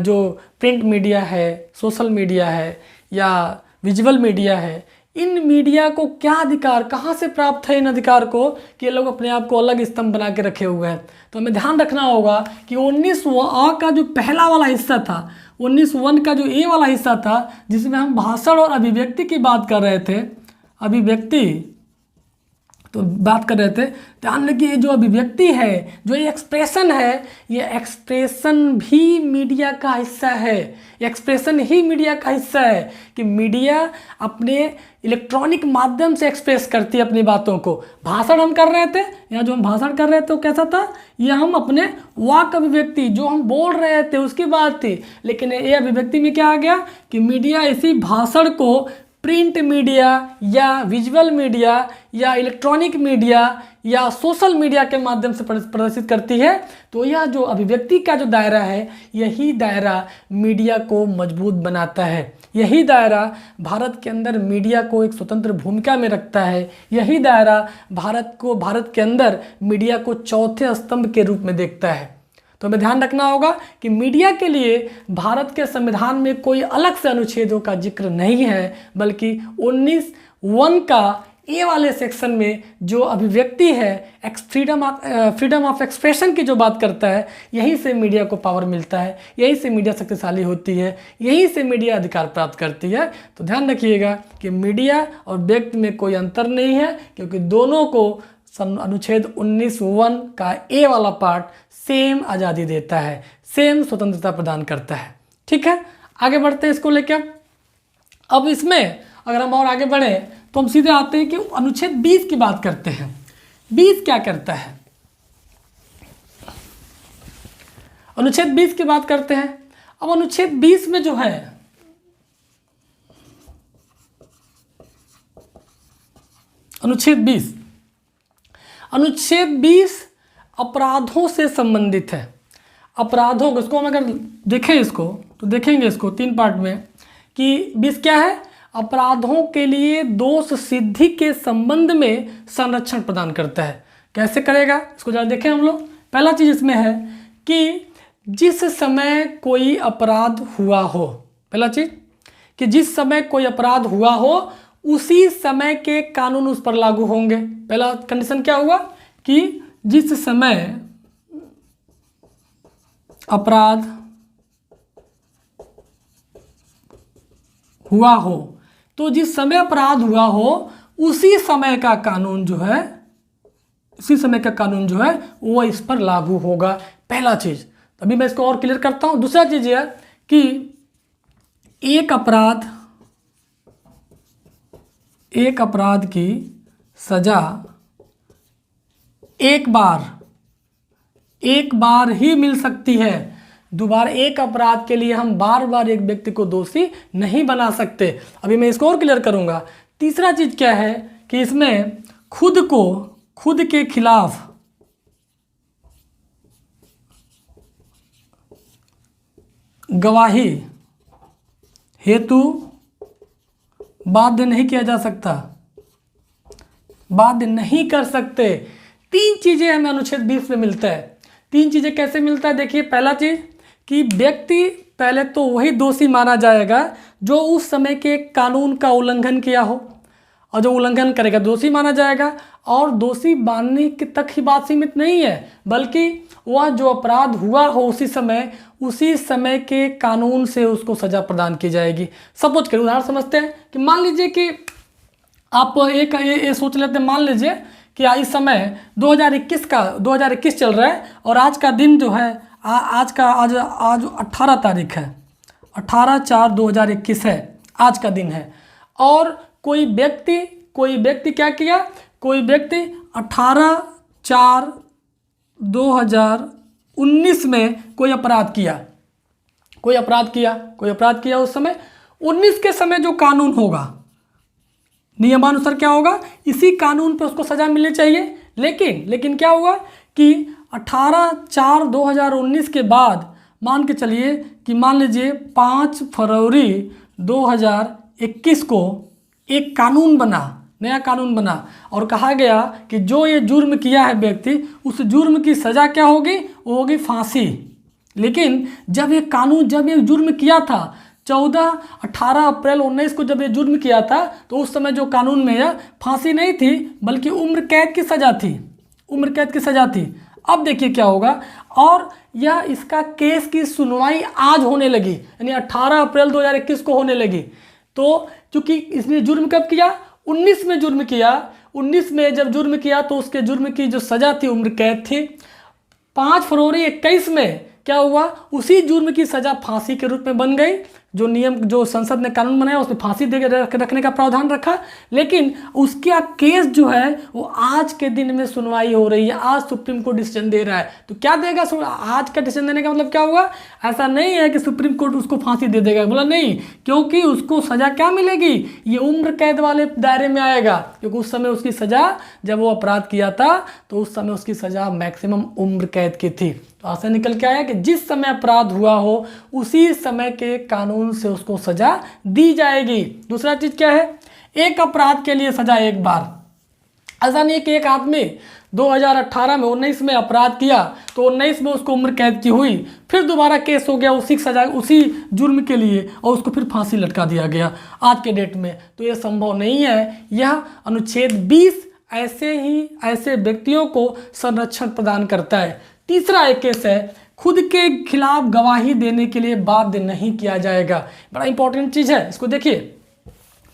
जो प्रिंट मीडिया है, सोशल मीडिया है या विजुअल मीडिया है, इन मीडिया को क्या अधिकार, कहाँ से प्राप्त है इन अधिकार को कि ये लोग अपने आप को अलग स्तंभ बना के रखे हुए हैं। तो हमें ध्यान रखना होगा कि 19 अ का जो पहला वाला हिस्सा था, 19(1) का जो ए वाला हिस्सा था, जिसमें हम भाषण और अभिव्यक्ति की बात कर रहे थे, अभिव्यक्ति तो बात कर रहे थे, ध्यान रखिए ये जो अभिव्यक्ति है, जो ये एक्सप्रेशन है, ये एक्सप्रेशन भी मीडिया का हिस्सा है। एक्सप्रेशन ही मीडिया का हिस्सा है कि मीडिया अपने इलेक्ट्रॉनिक माध्यम से एक्सप्रेस करती है अपनी बातों को। भाषण हम कर रहे थे, यहाँ जो हम भाषण कर रहे थे वो कैसा था, ये हम अपने वाक अभिव्यक्ति जो हम बोल रहे थे उसकी बात थी। लेकिन ये अभिव्यक्ति में क्या आ गया कि मीडिया इसी भाषण को प्रिंट मीडिया या विजुअल मीडिया या इलेक्ट्रॉनिक मीडिया या सोशल मीडिया के माध्यम से प्रदर्शित करती है। तो यह जो अभिव्यक्ति का जो दायरा है, यही दायरा मीडिया को मजबूत बनाता है। यही दायरा भारत के अंदर मीडिया को एक स्वतंत्र भूमिका में रखता है। यही दायरा भारत के अंदर मीडिया को चौथे स्तंभ के रूप में देखता है। तो हमें ध्यान रखना होगा कि मीडिया के लिए भारत के संविधान में कोई अलग से अनुच्छेदों का जिक्र नहीं है, बल्कि 19(1) का ए वाले सेक्शन में जो अभिव्यक्ति है, फ्रीडम ऑफ एक्सप्रेशन की जो बात करता है, यहीं से मीडिया को पावर मिलता है, यहीं से मीडिया शक्तिशाली होती है, यहीं से मीडिया अधिकार प्राप्त करती है। तो ध्यान रखिएगा कि मीडिया और व्यक्ति में कोई अंतर नहीं है, क्योंकि दोनों को अनुच्छेद 19(1) का ए वाला पार्ट सेम आज़ादी देता है, सेम स्वतंत्रता प्रदान करता है। ठीक है, आगे बढ़ते हैं इसको लेकर। अब इसमें अगर हम और आगे बढ़ें तो हम सीधे आते हैं कि अनुच्छेद 20 की बात करते हैं। 20 क्या करता है, अनुच्छेद 20 की बात करते हैं। अब अनुच्छेद 20 में जो है, अनुच्छेद 20 अपराधों से संबंधित है। अपराधों को, इसको हम अगर देखें इसको तो देखेंगे इसको 3 पार्ट में कि 20 क्या है, अपराधों के लिए दोष सिद्धि के संबंध में संरक्षण प्रदान करता है। कैसे करेगा इसको जरा देखें हम लोग। पहला चीज़ इसमें है कि जिस समय कोई अपराध हुआ हो, पहला चीज़ कि जिस समय कोई अपराध हुआ हो उसी समय के कानून उस पर लागू होंगे। पहला कंडीशन क्या हुआ कि जिस समय अपराध हुआ हो, तो जिस समय अपराध हुआ हो उसी समय का कानून जो है, वो इस पर लागू होगा। पहला चीज। अभी मैं इसको और क्लियर करता हूं। दूसरा चीज यह कि एक अपराध की सजा एक बार ही मिल सकती है। दोबारा एक अपराध के लिए हम बार बार एक व्यक्ति को दोषी नहीं बना सकते। अभी मैं इसको और क्लियर करूंगा। तीसरा चीज क्या है कि इसमें खुद के खिलाफ गवाही हेतु बाध्य नहीं किया जा सकता, बाध्य नहीं कर सकते तीन चीज़ें हमें अनुच्छेद 20 में मिलता है। तीन चीज़ें कैसे मिलता है? देखिए, पहला चीज़ कि व्यक्ति पहले तो वही दोषी माना जाएगा जो उस समय के कानून का उल्लंघन किया हो, और जो उल्लंघन करेगा दोषी माना जाएगा। और दोषी मानने के तक ही बात सीमित नहीं है, बल्कि वह जो अपराध हुआ हो उसी समय के कानून से उसको सज़ा प्रदान की जाएगी। सपोज करिए, उदाहरण समझते हैं कि मान लीजिए कि आप ये सोच लेते हैं, मान लीजिए कि इस समय 2021 चल रहा है और आज का दिन जो है आज 18 तारीख है, 18/4/2021 है, आज का दिन है। और कोई व्यक्ति क्या किया? कोई व्यक्ति 18/4/2019 में कोई अपराध किया उस समय 19 के समय जो कानून होगा, नियमानुसार क्या होगा, इसी कानून पे उसको सज़ा मिलनी चाहिए। लेकिन क्या हुआ कि 18/4/2019 के बाद मान के चलिए कि मान लीजिए 5 फरवरी 2021 को एक कानून बना, नया कानून बना और कहा गया कि जो ये जुर्म किया है व्यक्ति, उस जुर्म की सज़ा क्या होगी? वो होगी फांसी। लेकिन जब ये जुर्म किया था 18 अप्रैल 19 को जब ये जुर्म किया था, तो उस समय जो कानून में यह फांसी नहीं थी बल्कि उम्र कैद की सज़ा थी। अब देखिए क्या होगा, और यह इसका केस की सुनवाई आज होने लगी, यानी 18 अप्रैल 2021 को होने लगी। तो चूंकि इसने जुर्म कब किया? 19 में जुर्म किया। 19 में जब जुर्म किया तो उसके जुर्म की जो सज़ा थी उम्र कैद थी। 5 फरवरी 21 में क्या हुआ? उसी जुर्म की सज़ा फांसी के रूप में बन गई। जो संसद ने कानून बनाया उसमें फांसी रखने का प्रावधान रखा। लेकिन उसका केस जो है वो आज के दिन में सुनवाई हो रही है, आज सुप्रीम कोर्ट डिसीजन दे रहा है। तो क्या देगा? आज का डिसीजन देने का मतलब क्या हुआ? ऐसा नहीं है कि सुप्रीम कोर्ट उसको फांसी दे देगा, बोला नहीं, क्योंकि उसको सज़ा क्या मिलेगी? ये उम्र कैद वाले दायरे में आएगा, क्योंकि उस समय उसकी सज़ा, जब वो अपराध किया था तो उस समय उसकी सज़ा मैक्सिमम उम्र कैद की थी। तो ऐसा निकल के आया कि जिस समय अपराध हुआ हो उसी समय के कानून से उसको सज़ा दी जाएगी। दूसरा चीज़ क्या है? एक अपराध के लिए सज़ा एक बार। ऐसा नहीं कि एक आदमी 2018 में 19 में अपराध किया तो 19 में उसको उम्र कैद की हुई, फिर दोबारा केस हो गया उसी जुर्म के लिए और उसको फिर फांसी लटका दिया गया आज के डेट में। तो ये संभव नहीं है। यह अनुच्छेद 20 ऐसे व्यक्तियों को संरक्षण प्रदान करता है। तीसरा एक केस है, खुद के खिलाफ गवाही देने के लिए बाध्य नहीं किया जाएगा। बड़ा इंपॉर्टेंट चीज़ है, इसको देखिए।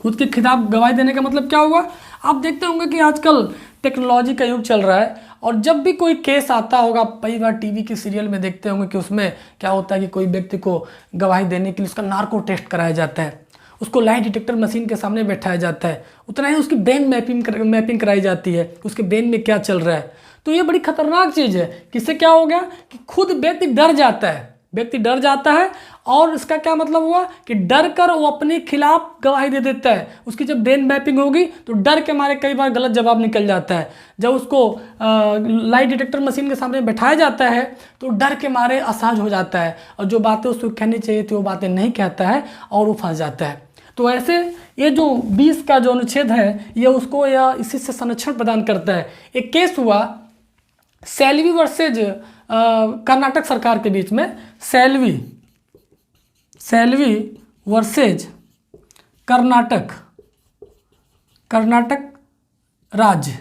खुद के खिलाफ गवाही देने का मतलब क्या हुआ? आप देखते होंगे कि आजकल टेक्नोलॉजी का युग चल रहा है और जब भी कोई केस आता होगा, कई बार टीवी के सीरियल में देखते होंगे कि उसमें क्या होता है कि कोई व्यक्ति को गवाही देने के लिए उसका नार्को टेस्ट कराया जाता है, उसको लाई डिटेक्टर मशीन के सामने बैठाया जाता है, उतना ही उसकी ब्रेन मैपिंग कराई जाती है, उसके ब्रेन में क्या चल रहा है। तो ये बड़ी खतरनाक चीज़ है। किससे क्या हो गया कि खुद व्यक्ति डर जाता है और इसका क्या मतलब हुआ कि डर कर वो अपने खिलाफ गवाही दे देता है। उसकी जब ब्रेन मैपिंग होगी तो डर के मारे कई बार गलत जवाब निकल जाता है। जब उसको लाई डिटेक्टर मशीन के सामने बैठाया जाता है तो डर के मारे असहज हो जाता है और जो बातें उसको कहनी चाहिए थी वो बातें नहीं कहता है और वो फंस जाता है। तो ऐसे ये जो 20 का जो अनुच्छेद है ये उसको या इसी से संरक्षण प्रदान करता है। एक केस हुआ सैल्वी वर्सेज कर्नाटक सरकार के बीच में, सैल्वी वर्सेज कर्नाटक राज्य।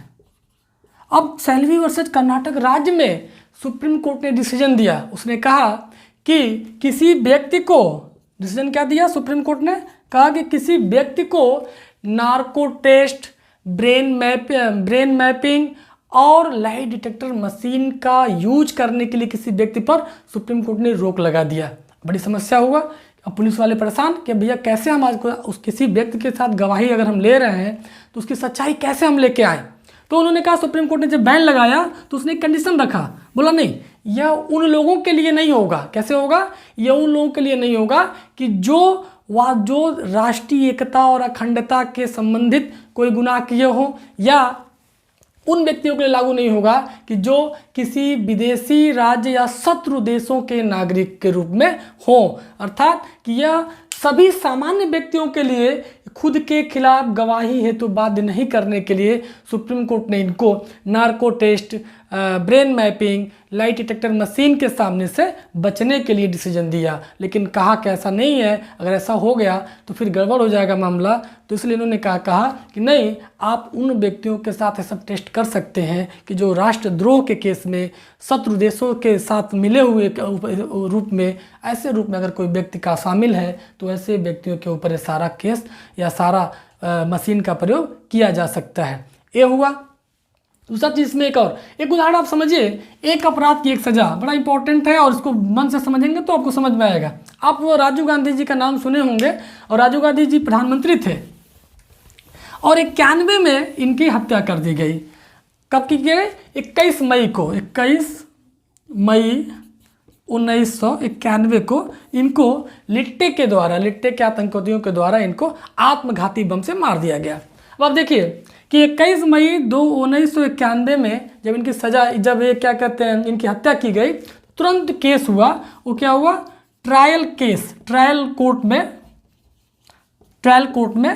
अब सैल्वी वर्सेज कर्नाटक राज्य में सुप्रीम कोर्ट ने डिसीजन दिया। उसने कहा कि किसी व्यक्ति को, डिसीजन क्या दिया सुप्रीम कोर्ट ने? कहा कि किसी व्यक्ति को नार्को टेस्ट, ब्रेन मैपिंग और लाई डिटेक्टर मशीन का यूज करने के लिए किसी व्यक्ति पर सुप्रीम कोर्ट ने रोक लगा दिया। बड़ी समस्या हुआ। अब पुलिस वाले परेशान कि भैया कैसे हम आज उस किसी व्यक्ति के साथ गवाही अगर हम ले रहे हैं तो उसकी सच्चाई कैसे हम लेके आए। तो उन्होंने कहा, सुप्रीम कोर्ट ने जब बैन लगाया तो उसने एक कंडीशन रखा, बोला नहीं, यह उन लोगों के लिए नहीं होगा। कैसे होगा? यह उन लोगों के लिए नहीं होगा कि जो राष्ट्रीय एकता और अखंडता के संबंधित कोई गुनाह किए हो, या उन व्यक्तियों के लिए लागू नहीं होगा कि जो किसी विदेशी राज्य या शत्रु देशों के नागरिक के रूप में हो। अर्थात कि यह सभी सामान्य व्यक्तियों के लिए खुद के खिलाफ गवाही हेतु बाध्य नहीं करने के लिए सुप्रीम कोर्ट ने इनको narco test, brain mapping, light detector machine के सामने से बचने के लिए डिसीजन दिया। लेकिन कहा कि ऐसा नहीं है, अगर ऐसा हो गया तो फिर गड़बड़ हो जाएगा मामला। तो इसलिए इन्होंने कहा कि नहीं, आप उन व्यक्तियों के साथ ऐसा टेस्ट कर सकते हैं कि जो राष्ट्रद्रोह के केस में शत्रु देशों के साथ मिले हुए रूप में, ऐसे रूप में अगर कोई व्यक्ति का शामिल है तो ऐसे व्यक्तियों के ऊपर सारा केस या सारा मशीन का प्रयोग किया जा सकता है। ये हुआ। दूसरा चीज़ में एक उदाहरण आप समझिए, एक अपराध की एक सज़ा, बड़ा इंपॉर्टेंट है और इसको मन से समझेंगे तो आपको समझ में आएगा। आप वो राजीव गांधी जी का नाम सुने होंगे, और राजीव गांधी जी प्रधानमंत्री थे और 91 में इनकी हत्या कर दी गई। कब की गई? 21 मई को, 21 मई 1991 को इनको लिट्टे के आतंकवादियों के द्वारा इनको आत्मघाती बम से मार दिया गया। अब आप देखिए कि 21 मई 1991 में जब इनकी सज़ा, जब ये क्या कहते हैं, इनकी हत्या की गई, तुरंत केस हुआ। वो क्या हुआ? ट्रायल कोर्ट में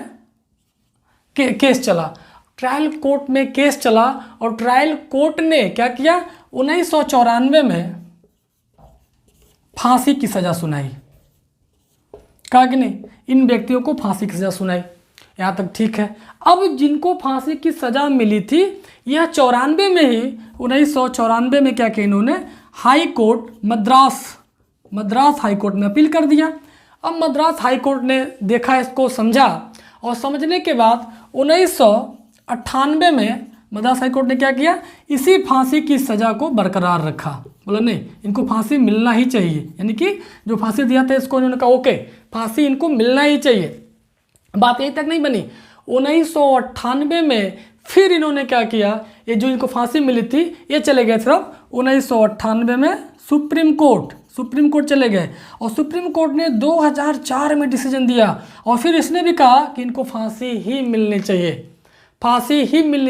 केस चला। ट्रायल कोर्ट में केस चला और ट्रायल कोर्ट ने क्या किया? 1994 में फांसी की सज़ा सुनाई। कहा कि नहीं, इन व्यक्तियों को फांसी की सज़ा सुनाई। यहाँ तक ठीक है। अब जिनको फांसी की सज़ा मिली थी, यह 94 में ही, 1994 में क्या किया इन्होंने? High court, Madras high court में अपील कर दिया। अब मद्रास हाई कोर्ट ने देखा, इसको समझा, और समझने के बाद 1998 में मद्रास हाई कोर्ट ने क्या किया? इसी फांसी की सज़ा को बरकरार रखा। बोला नहीं, इनको फांसी मिलना ही चाहिए, यानी कि जो फांसी दिया था इसको इन्होंने कहा ओके, फांसी इनको मिलना ही चाहिए। बात यहीं तक नहीं बनी। 1998 में फिर इन्होंने क्या किया? ये जो इनको फांसी मिली थी, ये चले गए सिर्फ 1998 में सुप्रीम कोर्ट चले गए, और सुप्रीम कोर्ट ने 2004 में डिसीजन दिया, और फिर इसने भी कहा कि इनको फांसी ही मिलनी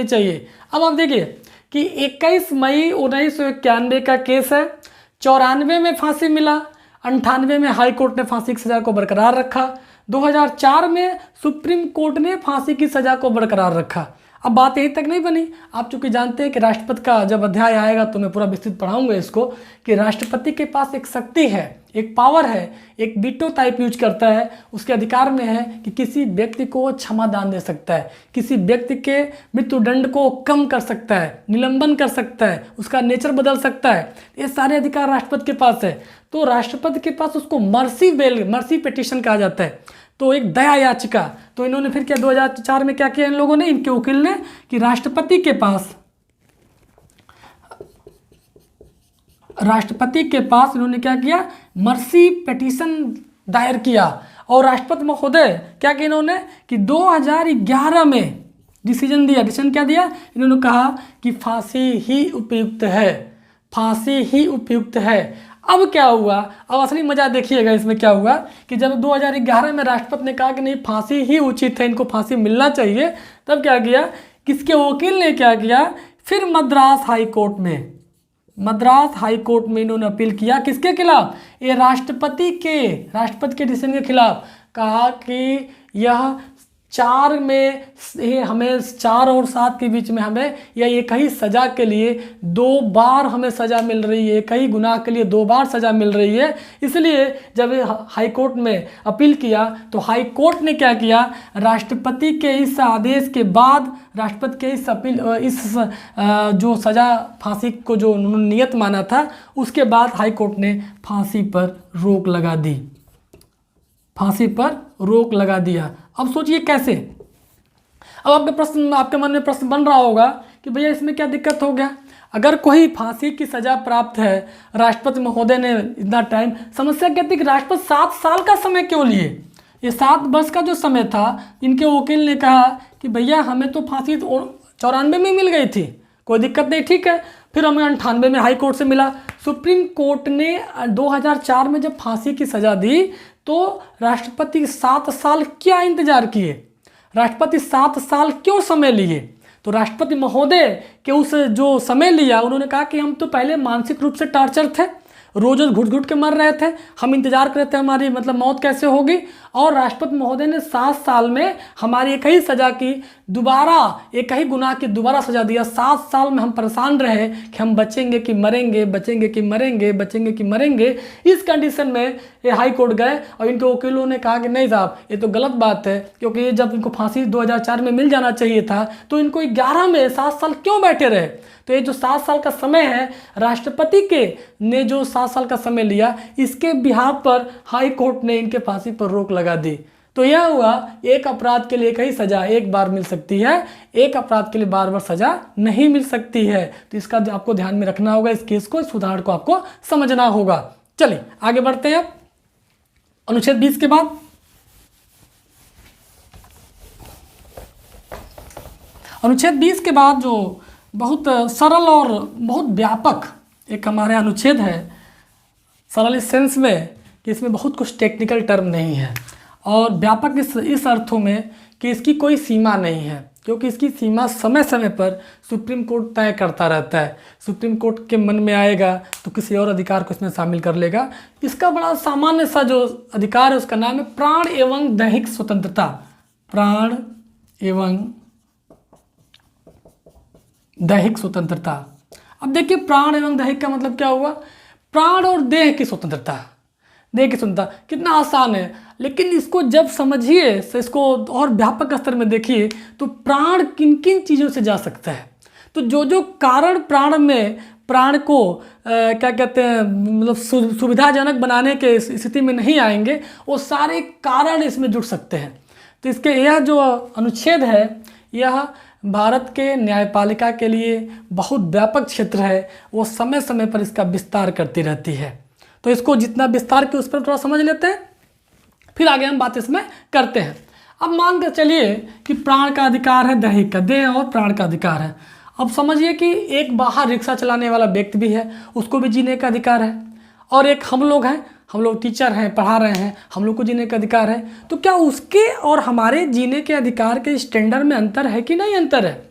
चाहिए। अब आप देखिए कि 21 मई 1991 का केस है, 94 में फांसी मिला, 98 में हाई कोर्ट ने फांसी की सज़ा को बरकरार रखा, 2004 में सुप्रीम कोर्ट ने फांसी की सज़ा को बरकरार रखा। अब बात यहीं तक नहीं बनी। आप चूंकि जानते हैं कि राष्ट्रपति का जब अध्याय आएगा तो मैं पूरा विस्तृत पढ़ाऊंगा इसको, कि राष्ट्रपति के पास एक शक्ति है, एक पावर है, एक वीटो टाइप यूज करता है। उसके अधिकार में है कि किसी व्यक्ति को क्षमा दान दे सकता है, किसी व्यक्ति के मृत्युदंड को कम कर सकता है, निलंबन कर सकता है, उसका नेचर बदल सकता है। ये सारे अधिकार राष्ट्रपति के पास है। तो राष्ट्रपति के पास उसको मर्सी पिटीशन कहा जाता है, तो एक दया याचिका। तो इन्होंने फिर क्या 2004 में क्या किया इन लोगों ने, इनके वकील ने, कि राष्ट्रपति के पास इन्होंने क्या किया? मर्सी पिटीशन दायर किया। और राष्ट्रपति महोदय क्या किया इन्होंने कि 2011 में डिसीजन क्या दिया? इन्होंने कहा कि फांसी ही उपयुक्त है। अब क्या हुआ? अब असली मजा देखिएगा इसमें क्या हुआ कि जब 2011 में राष्ट्रपति ने कहा कि नहीं, फांसी ही उचित है, इनको फांसी मिलना चाहिए, तब क्या किया? किसके वकील ने क्या किया? फिर मद्रास हाई कोर्ट में इन्होंने अपील किया। किसके खिलाफ? ये राष्ट्रपति के डिसीजन के खिलाफ। कहा कि यह 4 में हमें 4 और 7 के बीच में हमें या एक ही सज़ा के लिए 2 बार हमें सज़ा मिल रही है, एक ही गुनाह के लिए 2 बार सज़ा मिल रही है। इसलिए जब हाई कोर्ट में अपील किया तो हाई कोर्ट ने क्या किया? राष्ट्रपति के इस आदेश के बाद, राष्ट्रपति के जो सज़ा फांसी को जो उन्होंने नियत माना था, उसके बाद हाई कोर्ट ने फांसी पर रोक लगा दिया। अब सोचिए कैसे। अब आपके मन में प्रश्न बन रहा होगा कि भैया इसमें क्या दिक्कत हो गया? अगर कोई फांसी की सज़ा प्राप्त है, राष्ट्रपति महोदय ने इतना टाइम, समस्या क्या थी कि राष्ट्रपति 7 साल का समय क्यों लिए? ये 7 वर्ष का जो समय था, इनके वकील ने कहा कि भैया हमें तो फांसी 94 में मिल गई थी, कोई दिक्कत नहीं, ठीक है। फिर हमें 98 में हाई कोर्ट से मिला। सुप्रीम कोर्ट ने 2004 में जब फांसी की सज़ा दी तो राष्ट्रपति 7 साल क्या इंतजार किए? राष्ट्रपति 7 साल क्यों समय लिए? तो राष्ट्रपति महोदय के उस जो समय लिया, उन्होंने कहा कि हम तो पहले मानसिक रूप से टॉर्चर थे, रोज रोज घुट घुट के मर रहे थे, हम इंतजार कर रहे थे हमारी मतलब मौत कैसे होगी, और राष्ट्रपति महोदय ने 7 साल में हमारी एक ही सज़ा की, दोबारा एक ही गुनाह की दोबारा सज़ा दिया। 7 साल में हम परेशान रहे कि हम बचेंगे कि मरेंगे, बचेंगे कि मरेंगे, बचेंगे कि मरेंगे। इस कंडीशन में ये हाई कोर्ट गए और इनके वकीलों ने कहा कि नहीं साहब ये तो गलत बात है, क्योंकि ये जब इनको फांसी 2004 में मिल जाना चाहिए था तो इनको 11 में 7 साल क्यों बैठे रहे। तो ये जो 7 साल का समय है, राष्ट्रपति के ने जो 7 साल का समय लिया, इसके बिहार पर हाई कोर्ट ने इनके फांसी पर रोक लगा दी। तो यह हुआ, एक अपराध के लिए एक ही सज़ा एक बार मिल सकती है, एक अपराध के लिए बार बार सज़ा नहीं मिल सकती है। तो इसका आपको ध्यान में रखना होगा, इस केस को, इस उदाहरण को आपको समझना होगा। चलिए आगे बढ़ते हैं। अनुच्छेद 20 के बाद अनुच्छेद 20 के बाद जो बहुत सरल और बहुत व्यापक एक हमारे अनुच्छेद है, सरल इस सेंस में कि इसमें बहुत कुछ टेक्निकल टर्म नहीं है, और व्यापक इस अर्थों में कि इसकी कोई सीमा नहीं है, क्योंकि इसकी सीमा समय समय पर सुप्रीम कोर्ट तय करता रहता है। सुप्रीम कोर्ट के मन में आएगा तो किसी और अधिकार को इसमें शामिल कर लेगा। इसका बड़ा सामान्य सा जो अधिकार है उसका नाम है प्राण एवं दैहिक स्वतंत्रता। प्राण एवं दैहिक स्वतंत्रता। अब देखिए प्राण एवं दैहिक का मतलब क्या हुआ, प्राण और देह की स्वतंत्रता। देह की स्वतंत्रता कितना आसान है, लेकिन इसको जब समझिए तो इसको और व्यापक स्तर में देखिए तो प्राण किन किन चीज़ों से जा सकता है। तो जो जो कारण प्राण में प्राण को क्या कहते हैं मतलब सुविधाजनक बनाने के स्थिति में नहीं आएंगे, वो सारे कारण इसमें जुड़ सकते हैं। तो इसके यह जो अनुच्छेद है यह भारत के न्यायपालिका के लिए बहुत व्यापक क्षेत्र है, वो समय समय पर इसका विस्तार करती रहती है। तो इसको जितना विस्तार के उस पर थोड़ा समझ लेते हैं, फिर आगे हम बात इसमें करते हैं। अब मान कर चलिए कि प्राण का अधिकार है, दैहिक का, देह और प्राण का अधिकार है। अब समझिए कि एक बाहर रिक्शा चलाने वाला व्यक्ति भी है, उसको भी जीने का अधिकार है, और एक हम लोग हैं, हम लोग टीचर हैं, पढ़ा रहे हैं, हम लोग को जीने का अधिकार है। तो क्या उसके और हमारे जीने के अधिकार के स्टैंडर्ड में अंतर है कि नहीं अंतर है।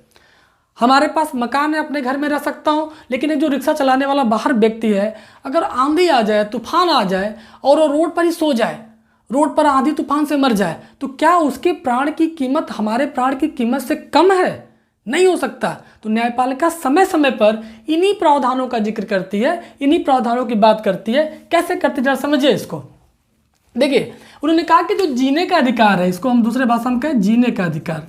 हमारे पास मकान है, अपने घर में रह सकता हूँ, लेकिन एक जो रिक्शा चलाने वाला बाहर व्यक्ति है, अगर आंधी आ जाए, तूफान आ जाए और वो रोड पर ही सो जाए, रोड पर आंधी तूफान से मर जाए, तो क्या उसके प्राण की कीमत हमारे प्राण की कीमत से कम है? नहीं हो सकता। तो न्यायपालिका समय समय पर इन्हीं प्रावधानों का जिक्र करती है, इन्हीं प्रावधानों की बात करती है। कैसे करती है जरा समझिए इसको। देखिए उन्होंने कहा कि जो जीने का अधिकार है, इसको हम दूसरे भाषा में कहें जीने का अधिकार,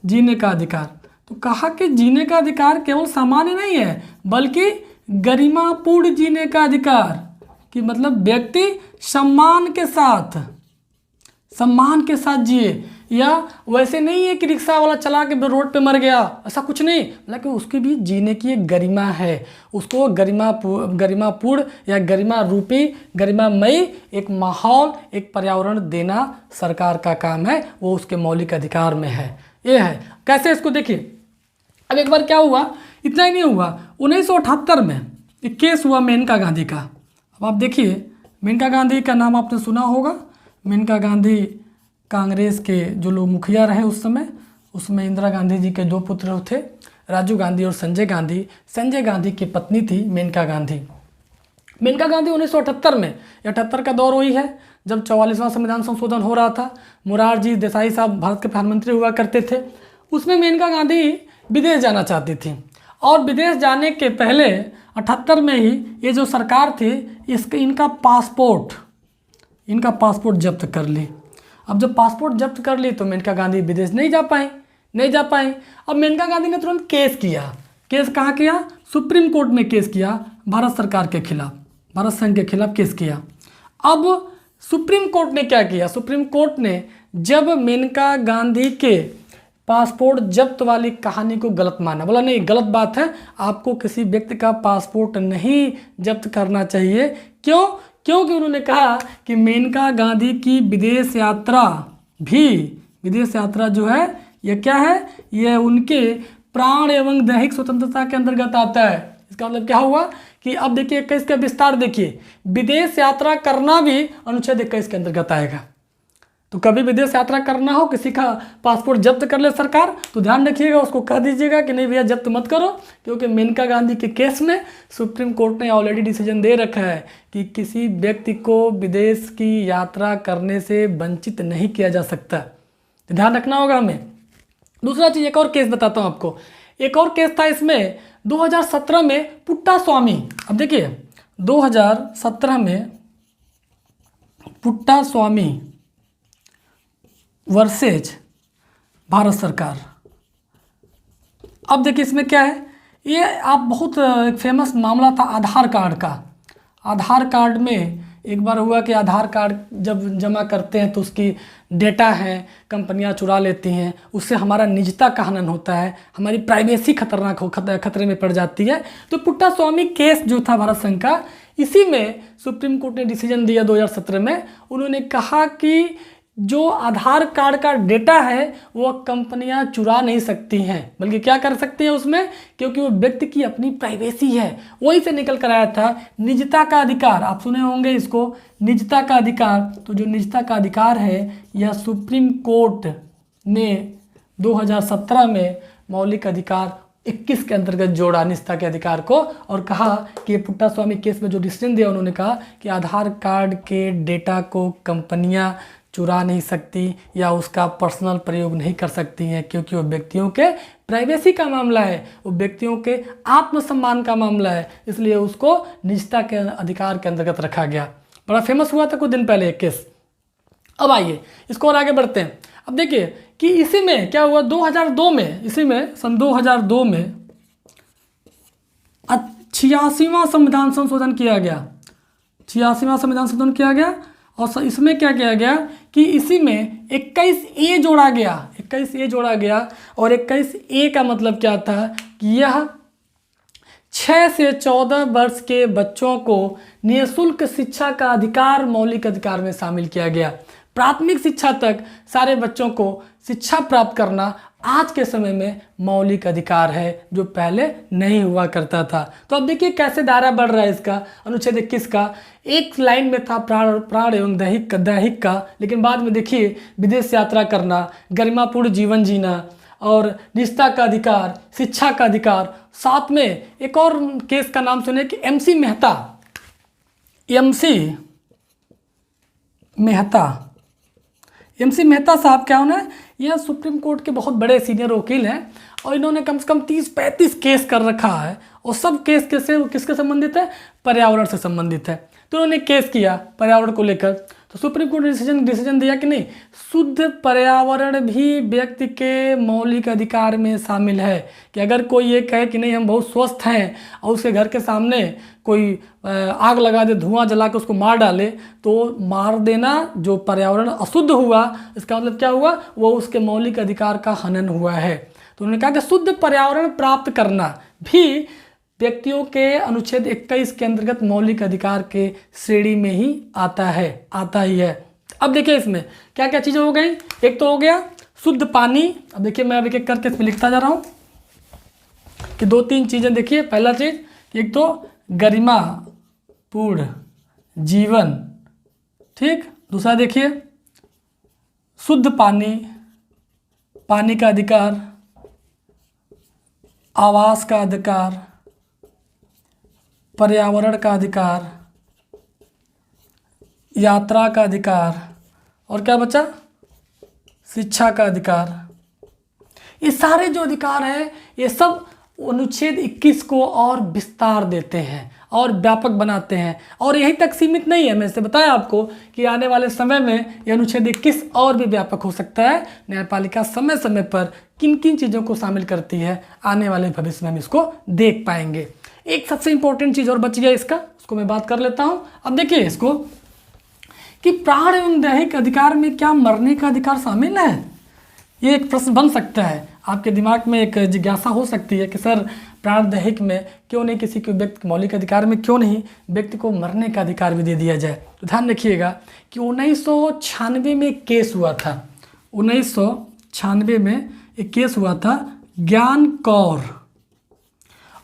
जीने का अधिकार। तो कहा कि जीने का अधिकार केवल सामान्य नहीं है, बल्कि गरिमापूर्ण जीने का अधिकार, कि मतलब व्यक्ति सम्मान के साथ जिए। या वैसे नहीं है कि रिक्शा वाला चला के रोड पे मर गया, ऐसा कुछ नहीं, मतलब कि उसकी भी जीने की एक गरिमा है, उसको गरिमापूर्ण या गरिमा रूपी, गरिमामयी एक माहौल, एक पर्यावरण देना सरकार का काम है, वो उसके मौलिक अधिकार में है। ये है। कैसे इसको देखिए। अब एक बार क्या हुआ, इतना ही नहीं हुआ, 1978 में एक केस हुआ मेनका गांधी का। अब आप देखिए, मेनका गांधी का नाम आपने सुना होगा। मेनका गांधी कांग्रेस के जो लोग मुखिया रहे उस समय, उसमें इंदिरा गांधी जी के 2 पुत्र थे, राजीव गांधी और संजय गांधी। संजय गांधी की पत्नी थी मेनका गांधी। मेनका गांधी 1978 में, 78 का दौर वही है जब 44वां संविधान संशोधन हो रहा था। मोरारजी देसाई साहब भारत के प्रधानमंत्री हुआ करते थे। उसमें मेनका गांधी विदेश जाना चाहती थी, और विदेश जाने के पहले 78 में ही ये जो सरकार थी इनका पासपोर्ट जब्त कर ली। अब जब पासपोर्ट जब्त कर ली तो मेनका गांधी विदेश नहीं जा पाई। अब मेनका गांधी ने तुरंत केस किया। केस कहाँ किया? सुप्रीम कोर्ट में केस किया, भारत सरकार के खिलाफ, भारत संघ के खिलाफ केस किया। अब सुप्रीम कोर्ट ने क्या किया? सुप्रीम कोर्ट ने जब मेनका गांधी के पासपोर्ट जब्त वाली कहानी को गलत माना, बोला नहीं गलत बात है, आपको किसी व्यक्ति का पासपोर्ट नहीं जब्त करना चाहिए। क्यों? क्योंकि उन्होंने कहा कि मेनका गांधी की विदेश यात्रा जो है ये क्या है, ये उनके प्राण एवं दैहिक स्वतंत्रता के अंतर्गत आता है। इसका मतलब क्या हुआ कि अब देखिए 21 का विस्तार देखिए, विदेश यात्रा करना भी अनुच्छेद 21 के अंतर्गत आएगा। तो कभी विदेश यात्रा करना हो, किसी का पासपोर्ट जब्त कर ले सरकार, तो ध्यान रखिएगा, उसको कह दीजिएगा कि नहीं भैया जब्त मत करो, क्योंकि मेनका गांधी के केस में सुप्रीम कोर्ट ने ऑलरेडी डिसीजन दे रखा है कि किसी व्यक्ति को विदेश की यात्रा करने से वंचित नहीं किया जा सकता। तो ध्यान रखना होगा हमें। दूसरा चीज़, एक और केस बताता हूँ आपको। एक और केस था इसमें 2017 में पुट्टास्वामी। अब देखिए 2017 में पुट्टास्वामी वर्सेज भारत सरकार। अब देखिए इसमें क्या है, ये आप बहुत एक फेमस मामला था आधार कार्ड का। आधार कार्ड में एक बार हुआ कि आधार कार्ड जब जमा करते हैं तो उसकी डेटा है कंपनियां चुरा लेती हैं, उससे हमारा निजता का हनन होता है, हमारी प्राइवेसी खतरे में पड़ जाती है। तो पुट्टास्वामी केस जो था भारत संघ का, इसी में सुप्रीम कोर्ट ने डिसीजन दिया 2017 में। उन्होंने कहा कि जो आधार कार्ड का डेटा है वो कंपनियां चुरा नहीं सकती हैं, बल्कि क्या कर सकती हैं उसमें, क्योंकि वो व्यक्ति की अपनी प्राइवेसी है। वहीं से निकल कर आया था निजता का अधिकार। आप सुने होंगे इसको, निजता का अधिकार। तो जो निजता का अधिकार है यह सुप्रीम कोर्ट ने 2017 में मौलिक अधिकार 21 के अंतर्गत जोड़ा निजता के अधिकार को, और कहा कि पुट्टास्वामी केस में जो डिसीजन दिया उन्होंने कहा कि आधार कार्ड के डेटा को कंपनियां चुरा नहीं सकती या उसका पर्सनल प्रयोग नहीं कर सकती हैं, क्योंकि वो व्यक्तियों के प्राइवेसी का मामला है, वो व्यक्तियों के आत्मसम्मान का मामला है, इसलिए उसको निजता के अधिकार के अंतर्गत रखा गया। बड़ा फेमस हुआ था कुछ दिन पहले एक केस। अब आइए इसको और आगे बढ़ते हैं। अब देखिए कि इसी में क्या हुआ, 2002 में, इसी में सन 2002 में 86वां संविधान संशोधन किया गया। 86वां संविधान संशोधन किया गया, और इसमें क्या किया गया कि इसी में 21A जोड़ा गया। 21A जोड़ा गया, और 21A का मतलब क्या था कि यह 6 से 14 वर्ष के बच्चों को निःशुल्क शिक्षा का अधिकार मौलिक अधिकार में शामिल किया गया। प्राथमिक शिक्षा तक सारे बच्चों को शिक्षा प्राप्त करना आज के समय में मौलिक अधिकार है, जो पहले नहीं हुआ करता था। तो अब देखिए कैसे दायरा बढ़ रहा है इसका। अनुच्छेद 21 का एक लाइन में था प्राण एवं दैहिक का, लेकिन बाद में देखिए विदेश यात्रा करना, गरिमापूर्ण जीवन जीना और निजता का अधिकार, शिक्षा का अधिकार। साथ में एक और केस का नाम सुने कि MC मेहता साहब क्या होना है, यह सुप्रीम कोर्ट के बहुत बड़े सीनियर वकील हैं, और इन्होंने कम से कम 30-35 केस कर रखा है, और सब केस किसके संबंधित है, पर्यावरण से संबंधित है। तो उन्होंने केस किया पर्यावरण को लेकर, तो सुप्रीम कोर्ट ने डिसीजन दिया कि नहीं, शुद्ध पर्यावरण भी व्यक्ति के मौलिक अधिकार में शामिल है। कि अगर कोई ये कहे कि नहीं हम बहुत स्वस्थ हैं, और उसके घर के सामने कोई आग लगा दे, धुआं जला के उसको मार डाले, तो मार देना जो पर्यावरण अशुद्ध हुआ, इसका मतलब क्या हुआ, वो उसके मौलिक अधिकार का हनन हुआ है। तो उन्होंने कहा कि शुद्ध पर्यावरण प्राप्त करना भी व्यक्तियों के अनुच्छेद 21 के अंतर्गत मौलिक अधिकार के श्रेणी में ही आता ही है। अब देखिए इसमें क्या क्या चीज़ें हो गई। एक तो हो गया शुद्ध पानी। अब देखिए मैं अब एक एक करके इसमें लिखता जा रहा हूँ कि 2-3 चीज़ें देखिए। पहला चीज़, एक तो गरिमापूर्ण जीवन, ठीक। दूसरा देखिए शुद्ध पानी, पानी का अधिकार, आवास का अधिकार, पर्यावरण का अधिकार, यात्रा का अधिकार, और क्या बचा, शिक्षा का अधिकार। ये सारे जो अधिकार हैं ये सब अनुच्छेद 21 को और विस्तार देते हैं और व्यापक बनाते हैं। और यहीं तक सीमित नहीं है, मैंने बताया आपको कि आने वाले समय में यह अनुच्छेद 21 और भी व्यापक हो सकता है। न्यायपालिका समय समय पर किन किन चीज़ों को शामिल करती है, आने वाले भविष्य में हम इसको देख पाएंगे। एक सबसे इंपॉर्टेंट चीज़ और बच गया इसका, उसको मैं बात कर लेता हूँ। अब देखिए इसको कि प्राण एवं दैहिक अधिकार में क्या मरने का अधिकार शामिल है, ये एक प्रश्न बन सकता है। आपके दिमाग में एक जिज्ञासा हो सकती है कि सर प्राण दैहिक में क्यों नहीं, किसी के व्यक्ति मौलिक अधिकार में क्यों नहीं व्यक्ति को मरने का अधिकार भी दे दिया जाए। तो ध्यान रखिएगा कि 1996 में एक केस हुआ था। 1996 में एक केस हुआ था ज्ञान कौर,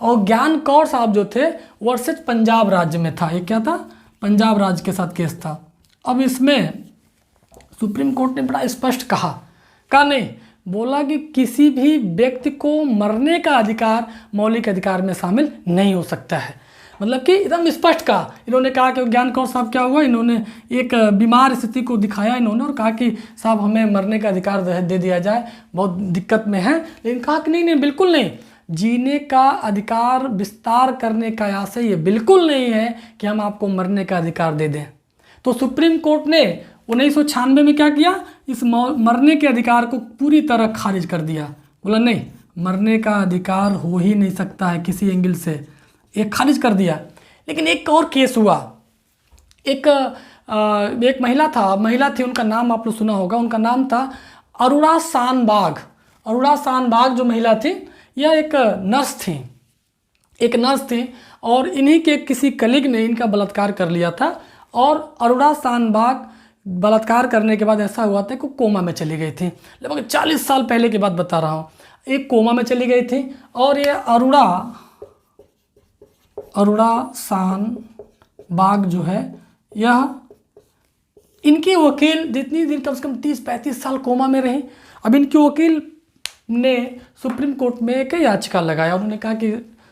और ज्ञान कौर साहब जो थे वर्सेज पंजाब राज्य में था। ये क्या था, पंजाब राज्य के साथ केस था। अब इसमें सुप्रीम कोर्ट ने बड़ा स्पष्ट कहा नहीं, बोला कि किसी भी व्यक्ति को मरने का अधिकार मौलिक अधिकार में शामिल नहीं हो सकता है। मतलब कि एकदम स्पष्ट कहा। इन्होंने कहा कि ज्ञान कौर साहब क्या हुआ, इन्होंने एक बीमार स्थिति को दिखाया इन्होंने और कहा कि साहब हमें मरने का अधिकार दे दिया जाए, बहुत दिक्कत में है। लेकिन कहा कि नहीं बिल्कुल नहीं, जीने का अधिकार विस्तार करने का आशय ये बिल्कुल नहीं है कि हम आपको मरने का अधिकार दे दें। तो सुप्रीम कोर्ट ने 1996 में क्या किया, इस मरने के अधिकार को पूरी तरह खारिज कर दिया। बोला नहीं, मरने का अधिकार हो ही नहीं सकता है किसी एंगल से, ये खारिज कर दिया। लेकिन एक और केस हुआ, एक महिला थी, उनका नाम आप लोग सुना होगा, उनका नाम था अरुणा शानबाग। अरुणा शानबाग जो महिला थी, यह एक नर्स थी और इन्हीं के किसी कलीग ने इनका बलात्कार कर लिया था। और अरुणा शानबाग बलात्कार करने के बाद ऐसा हुआ था कि कोमा में चली गई थी। लगभग 40 साल पहले की बात बता रहा हूँ। एक कोमा में चली गई थी और ये अरुणा शानबाग जो है, यह इनकी वकील जितनी दिन कम से कम 30-35 साल कोमा में रही। अब इनके वकील ने सुप्रीम कोर्ट में एक याचिका लगाया। उन्होंने कहा कि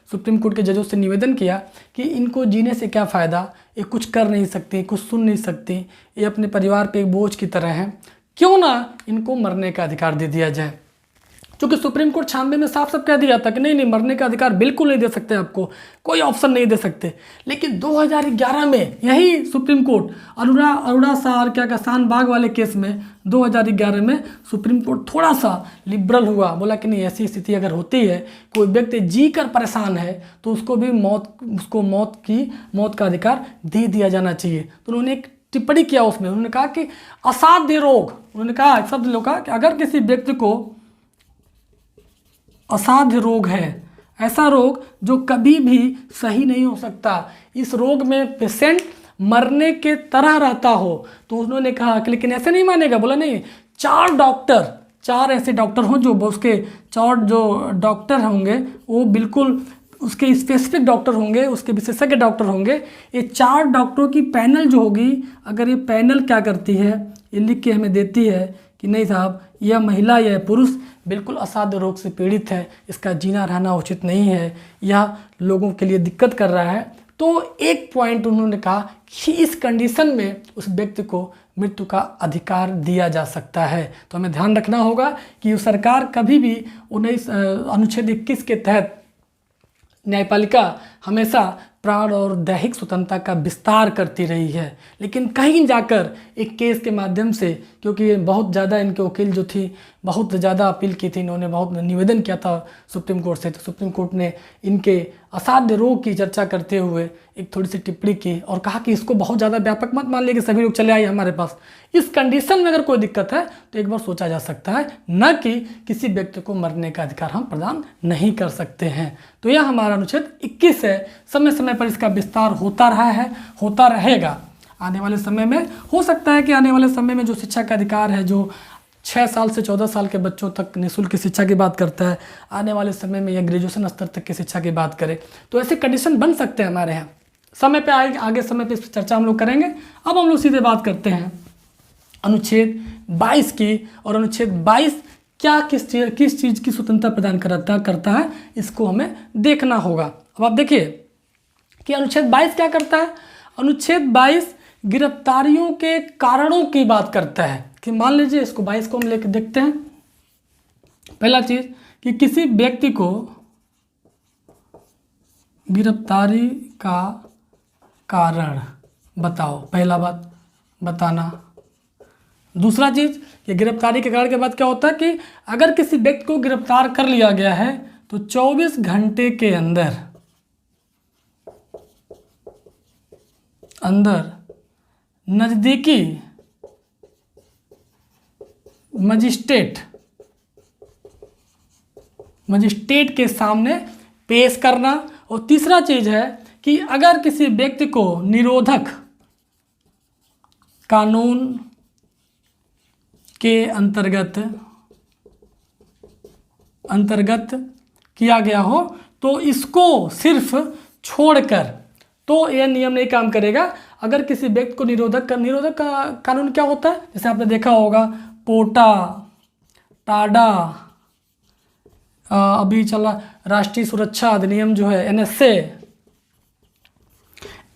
सुप्रीम कोर्ट के जजों से निवेदन किया कि इनको जीने से क्या फ़ायदा, ये कुछ कर नहीं सकती, कुछ सुन नहीं सकती, ये अपने परिवार पे एक बोझ की तरह हैं, क्यों ना इनको मरने का अधिकार दे दिया जाए। क्योंकि सुप्रीम कोर्ट 96 में साफ कह दिया था कि नहीं मरने का अधिकार बिल्कुल नहीं दे सकते, आपको कोई ऑप्शन नहीं दे सकते। लेकिन 2011 में यही सुप्रीम कोर्ट अरुणा शानबाग वाले केस में 2011 में सुप्रीम कोर्ट थोड़ा सा लिबरल हुआ, बोला कि नहीं ऐसी स्थिति अगर होती है, कोई व्यक्ति जी कर परेशान है तो उसको भी मौत का अधिकार दे दिया जाना चाहिए। तो उन्होंने एक टिप्पणी किया उसमें, उन्होंने कहा कि असाध्य रोग, उन्होंने कहा शब्द लोग कहा कि अगर किसी व्यक्ति को असाध्य रोग है, ऐसा रोग जो कभी भी सही नहीं हो सकता, इस रोग में पेशेंट मरने के तरह रहता हो, तो उन्होंने कहा कि लेकिन ऐसे नहीं मानेगा। बोला नहीं, 4 ऐसे डॉक्टर हों जो उसके 4 जो डॉक्टर होंगे वो बिल्कुल उसके स्पेसिफिक डॉक्टर होंगे, उसके विशेषज्ञ डॉक्टर होंगे। ये 4 डॉक्टरों की पैनल जो होगी, अगर ये पैनल क्या करती है, ये लिख के हमें देती है कि नहीं साहब यह महिला या पुरुष बिल्कुल असाध्य रोग से पीड़ित है, इसका जीना रहना उचित नहीं है, यह लोगों के लिए दिक्कत कर रहा है, तो एक पॉइंट उन्होंने कहा कि इस कंडीशन में उस व्यक्ति को मृत्यु का अधिकार दिया जा सकता है। तो हमें ध्यान रखना होगा कि सरकार कभी भी अनुच्छेद 21 के तहत न्यायपालिका हमेशा प्राण और दैहिक स्वतंत्रता का विस्तार करती रही है। लेकिन कहीं जाकर एक केस के माध्यम से, क्योंकि बहुत ज़्यादा इनके वकील जो थी बहुत ज़्यादा अपील की थी, इन्होंने बहुत निवेदन किया था सुप्रीम कोर्ट से, तो सुप्रीम कोर्ट ने इनके असाध्य रोग की चर्चा करते हुए एक थोड़ी सी टिप्पणी की और कहा कि इसको बहुत ज़्यादा व्यापक मत मान लिया कि सभी लोग चले आए हमारे पास। इस कंडीशन में अगर कोई दिक्कत है तो एक बार सोचा जा सकता है, न कि किसी व्यक्ति को मरने का अधिकार हम प्रदान नहीं कर सकते हैं। तो यह हमारा अनुच्छेद 21 है। समय समय पर इसका विस्तार होता रहा है, होता रहेगा। आने वाले समय में हो सकता है कि आने वाले समय में जो शिक्षा का अधिकार है, जो 6 साल से 14 साल के बच्चों तक निःशुल्क शिक्षा की बात करता है, आने वाले समय में यह ग्रेजुएशन स्तर तक की शिक्षा की बात करे, तो ऐसे कंडीशन बन सकते हैं हमारे यहाँ। समय पे आगे समय पे इस पर चर्चा हम लोग करेंगे। अब हम लोग सीधे बात करते हैं अनुच्छेद 22 की। और अनुच्छेद 22 क्या किस चीज़ की स्वतंत्रता प्रदान करता है, इसको हमें देखना होगा। अब आप देखिए कि अनुच्छेद 22 क्या करता है। अनुच्छेद 22 गिरफ्तारियों के कारणों की बात करता है कि मान लीजिए इसको 22 को हम लेकर देखते हैं। पहला चीज़ कि किसी व्यक्ति को गिरफ्तारी का कारण बताओ, पहला बात बताना। दूसरा चीज़ कि गिरफ्तारी के कारण के बाद क्या होता है कि अगर किसी व्यक्ति को गिरफ्तार कर लिया गया है तो 24 घंटे के अंदर नज़दीकी मजिस्ट्रेट के सामने पेश करना। और तीसरा चीज़ है कि अगर किसी व्यक्ति को निरोधक कानून के अंतर्गत किया गया हो तो इसको सिर्फ छोड़कर, तो यह नियम नहीं काम करेगा। अगर किसी व्यक्ति को निरोधक कानून क्या होता है, जैसे आपने देखा होगा पोटा, टाडा, अभी चला राष्ट्रीय सुरक्षा अधिनियम जो है NSA,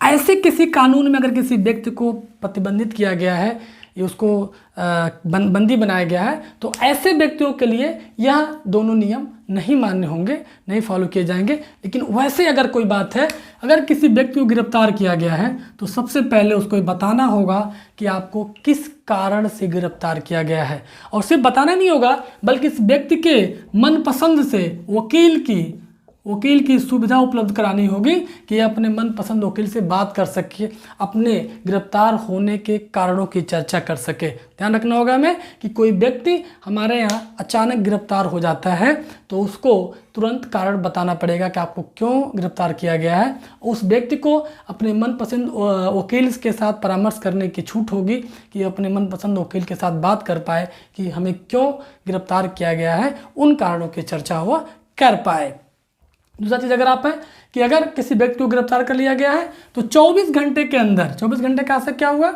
ऐसे किसी कानून में अगर किसी व्यक्ति को प्रतिबंधित किया गया है, ये उसको बंदी बनाया गया है, तो ऐसे व्यक्तियों के लिए यह दोनों नियम नहीं मान्य होंगे, नहीं फॉलो किए जाएंगे। लेकिन वैसे अगर कोई बात है, अगर किसी व्यक्ति को गिरफ्तार किया गया है तो सबसे पहले उसको ये बताना होगा कि आपको किस कारण से गिरफ्तार किया गया है, और सिर्फ बताना नहीं होगा बल्कि इस व्यक्ति के मनपसंद से वकील की सुविधा उपलब्ध करानी होगी कि अपने मनपसंद वकील से बात कर सके, अपने गिरफ्तार होने के कारणों की चर्चा कर सके। ध्यान रखना होगा हमें कि कोई व्यक्ति हमारे यहाँ अचानक गिरफ्तार हो जाता है तो उसको तुरंत कारण बताना पड़ेगा कि आपको क्यों गिरफ्तार किया गया है। उस व्यक्ति को अपने मनपसंद वकील के साथ परामर्श करने की छूट होगी कि अपने मनपसंद वकील के साथ बात कर पाए कि हमें क्यों गिरफ्तार किया गया है, उन कारणों की चर्चा हुआ कर पाए। दूसरा चीज़ अगर आप है कि अगर किसी व्यक्ति को गिरफ्तार कर लिया गया है तो 24 घंटे के अंदर, 24 घंटे का असर क्या हुआ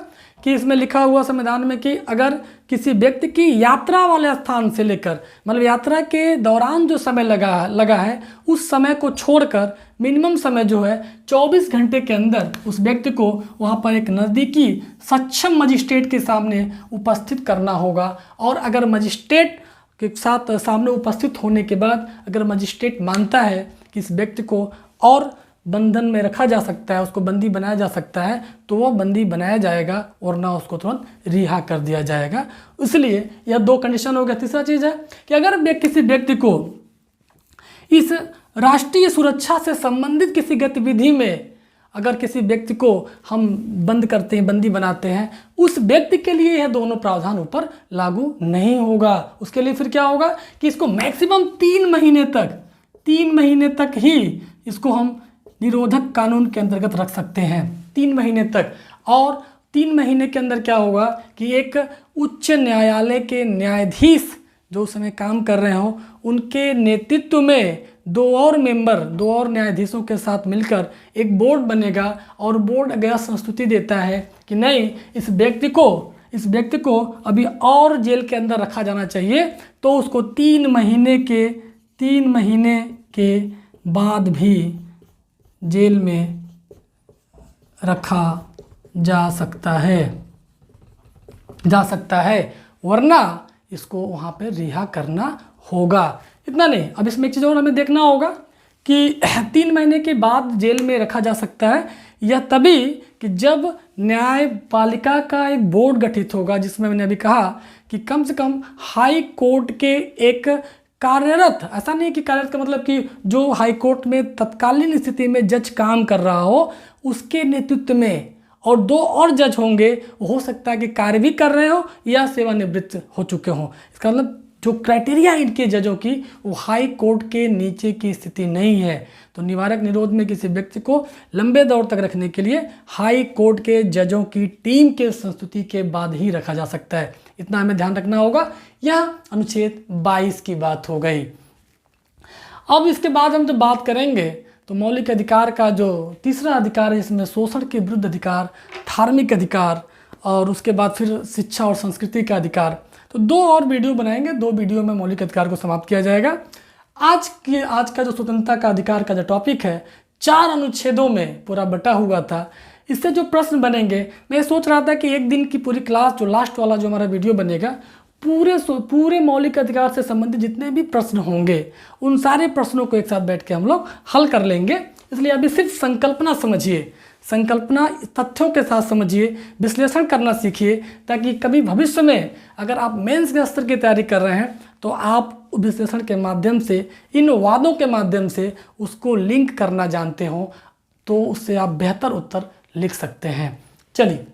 कि इसमें लिखा हुआ संविधान में कि अगर किसी व्यक्ति की यात्रा वाले स्थान से लेकर, मतलब यात्रा के दौरान जो समय लगा है उस समय को छोड़कर मिनिमम समय जो है 24 घंटे के अंदर उस व्यक्ति को वहाँ पर एक नज़दीकी सक्षम मजिस्ट्रेट के सामने उपस्थित करना होगा। और अगर मजिस्ट्रेट के साथ सामने उपस्थित होने के बाद अगर मजिस्ट्रेट मानता है कि इस व्यक्ति को और बंधन में रखा जा सकता है, उसको बंदी बनाया जा सकता है, तो वह बंदी बनाया जाएगा और ना उसको तुरंत रिहा कर दिया जाएगा। इसलिए यह दो कंडीशन हो गया। तीसरा चीज़ है कि अगर किसी व्यक्ति को इस राष्ट्रीय सुरक्षा से संबंधित किसी गतिविधि में अगर किसी व्यक्ति को हम बंद करते हैं, बंदी बनाते हैं, उस व्यक्ति के लिए यह दोनों प्रावधान ऊपर लागू नहीं होगा। उसके लिए फिर क्या होगा कि इसको मैक्सिमम 3 महीने तक ही इसको हम निरोधक कानून के अंतर्गत रख सकते हैं, 3 महीने तक। और 3 महीने के अंदर क्या होगा कि एक उच्च न्यायालय के न्यायाधीश जो उस समय काम कर रहे हो, उनके नेतृत्व में 2 और न्यायाधीशों के साथ मिलकर एक बोर्ड बनेगा और बोर्ड अगर संस्तुति देता है कि नहीं, इस व्यक्ति को अभी और जेल के अंदर रखा जाना चाहिए, तो उसको 3 महीने के बाद भी जेल में रखा जा सकता है, वरना इसको वहाँ पे रिहा करना होगा। इतना नहीं, अब इसमें एक चीज़ और हमें देखना होगा कि 3 महीने के बाद जेल में रखा जा सकता है, यह तभी कि जब न्यायपालिका का एक बोर्ड गठित होगा, जिसमें मैंने अभी कहा कि कम से कम हाई कोर्ट के एक कार्यरत, ऐसा नहीं कि कार्यरत का मतलब कि जो हाई कोर्ट में तत्कालीन स्थिति में जज काम कर रहा हो, उसके नेतृत्व में और 2 और जज होंगे। हो सकता है कि कार्य भी कर रहे हो या सेवानिवृत्त हो चुके हों। इसका मतलब जो क्राइटेरिया इनके जजों की वो हाई कोर्ट के नीचे की स्थिति नहीं है। तो निवारक निरोध में किसी व्यक्ति को लंबे दौर तक रखने के लिए हाई कोर्ट के जजों की टीम के संस्तुति के बाद ही रखा जा सकता है। इतना हमें ध्यान रखना होगा। यह अनुच्छेद 22 की बात हो गई। अब इसके बाद हम जब बात करेंगे तो मौलिक अधिकार का जो तीसरा अधिकार है, इसमें शोषण के विरुद्ध अधिकार, धार्मिक अधिकार और उसके बाद फिर शिक्षा और संस्कृति का अधिकार। तो 2 और वीडियो बनाएंगे, 2 वीडियो में मौलिक अधिकार को समाप्त किया जाएगा। आज का जो स्वतंत्रता का अधिकार का जो टॉपिक है 4 अनुच्छेदों में पूरा बटा हुआ था। इससे जो प्रश्न बनेंगे, मैं सोच रहा था कि एक दिन की पूरी क्लास जो लास्ट वाला जो हमारा वीडियो बनेगा, पूरे मौलिक अधिकार से संबंधित जितने भी प्रश्न होंगे उन सारे प्रश्नों को एक साथ बैठ के हम लोग हल कर लेंगे। इसलिए अभी सिर्फ संकल्पना समझिए, संकल्पना तथ्यों के साथ समझिए, विश्लेषण करना सीखिए, ताकि कभी भविष्य में अगर आप मेंस के स्तर की तैयारी कर रहे हैं तो आप विश्लेषण के माध्यम से, इन वादों के माध्यम से उसको लिंक करना जानते हो, तो उससे आप बेहतर उत्तर लिख सकते हैं। चलिए,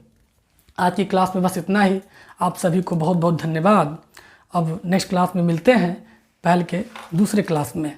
आज की क्लास में बस इतना ही। आप सभी को बहुत बहुत धन्यवाद। अब नेक्स्ट क्लास में मिलते हैं, पहले के दूसरे क्लास में।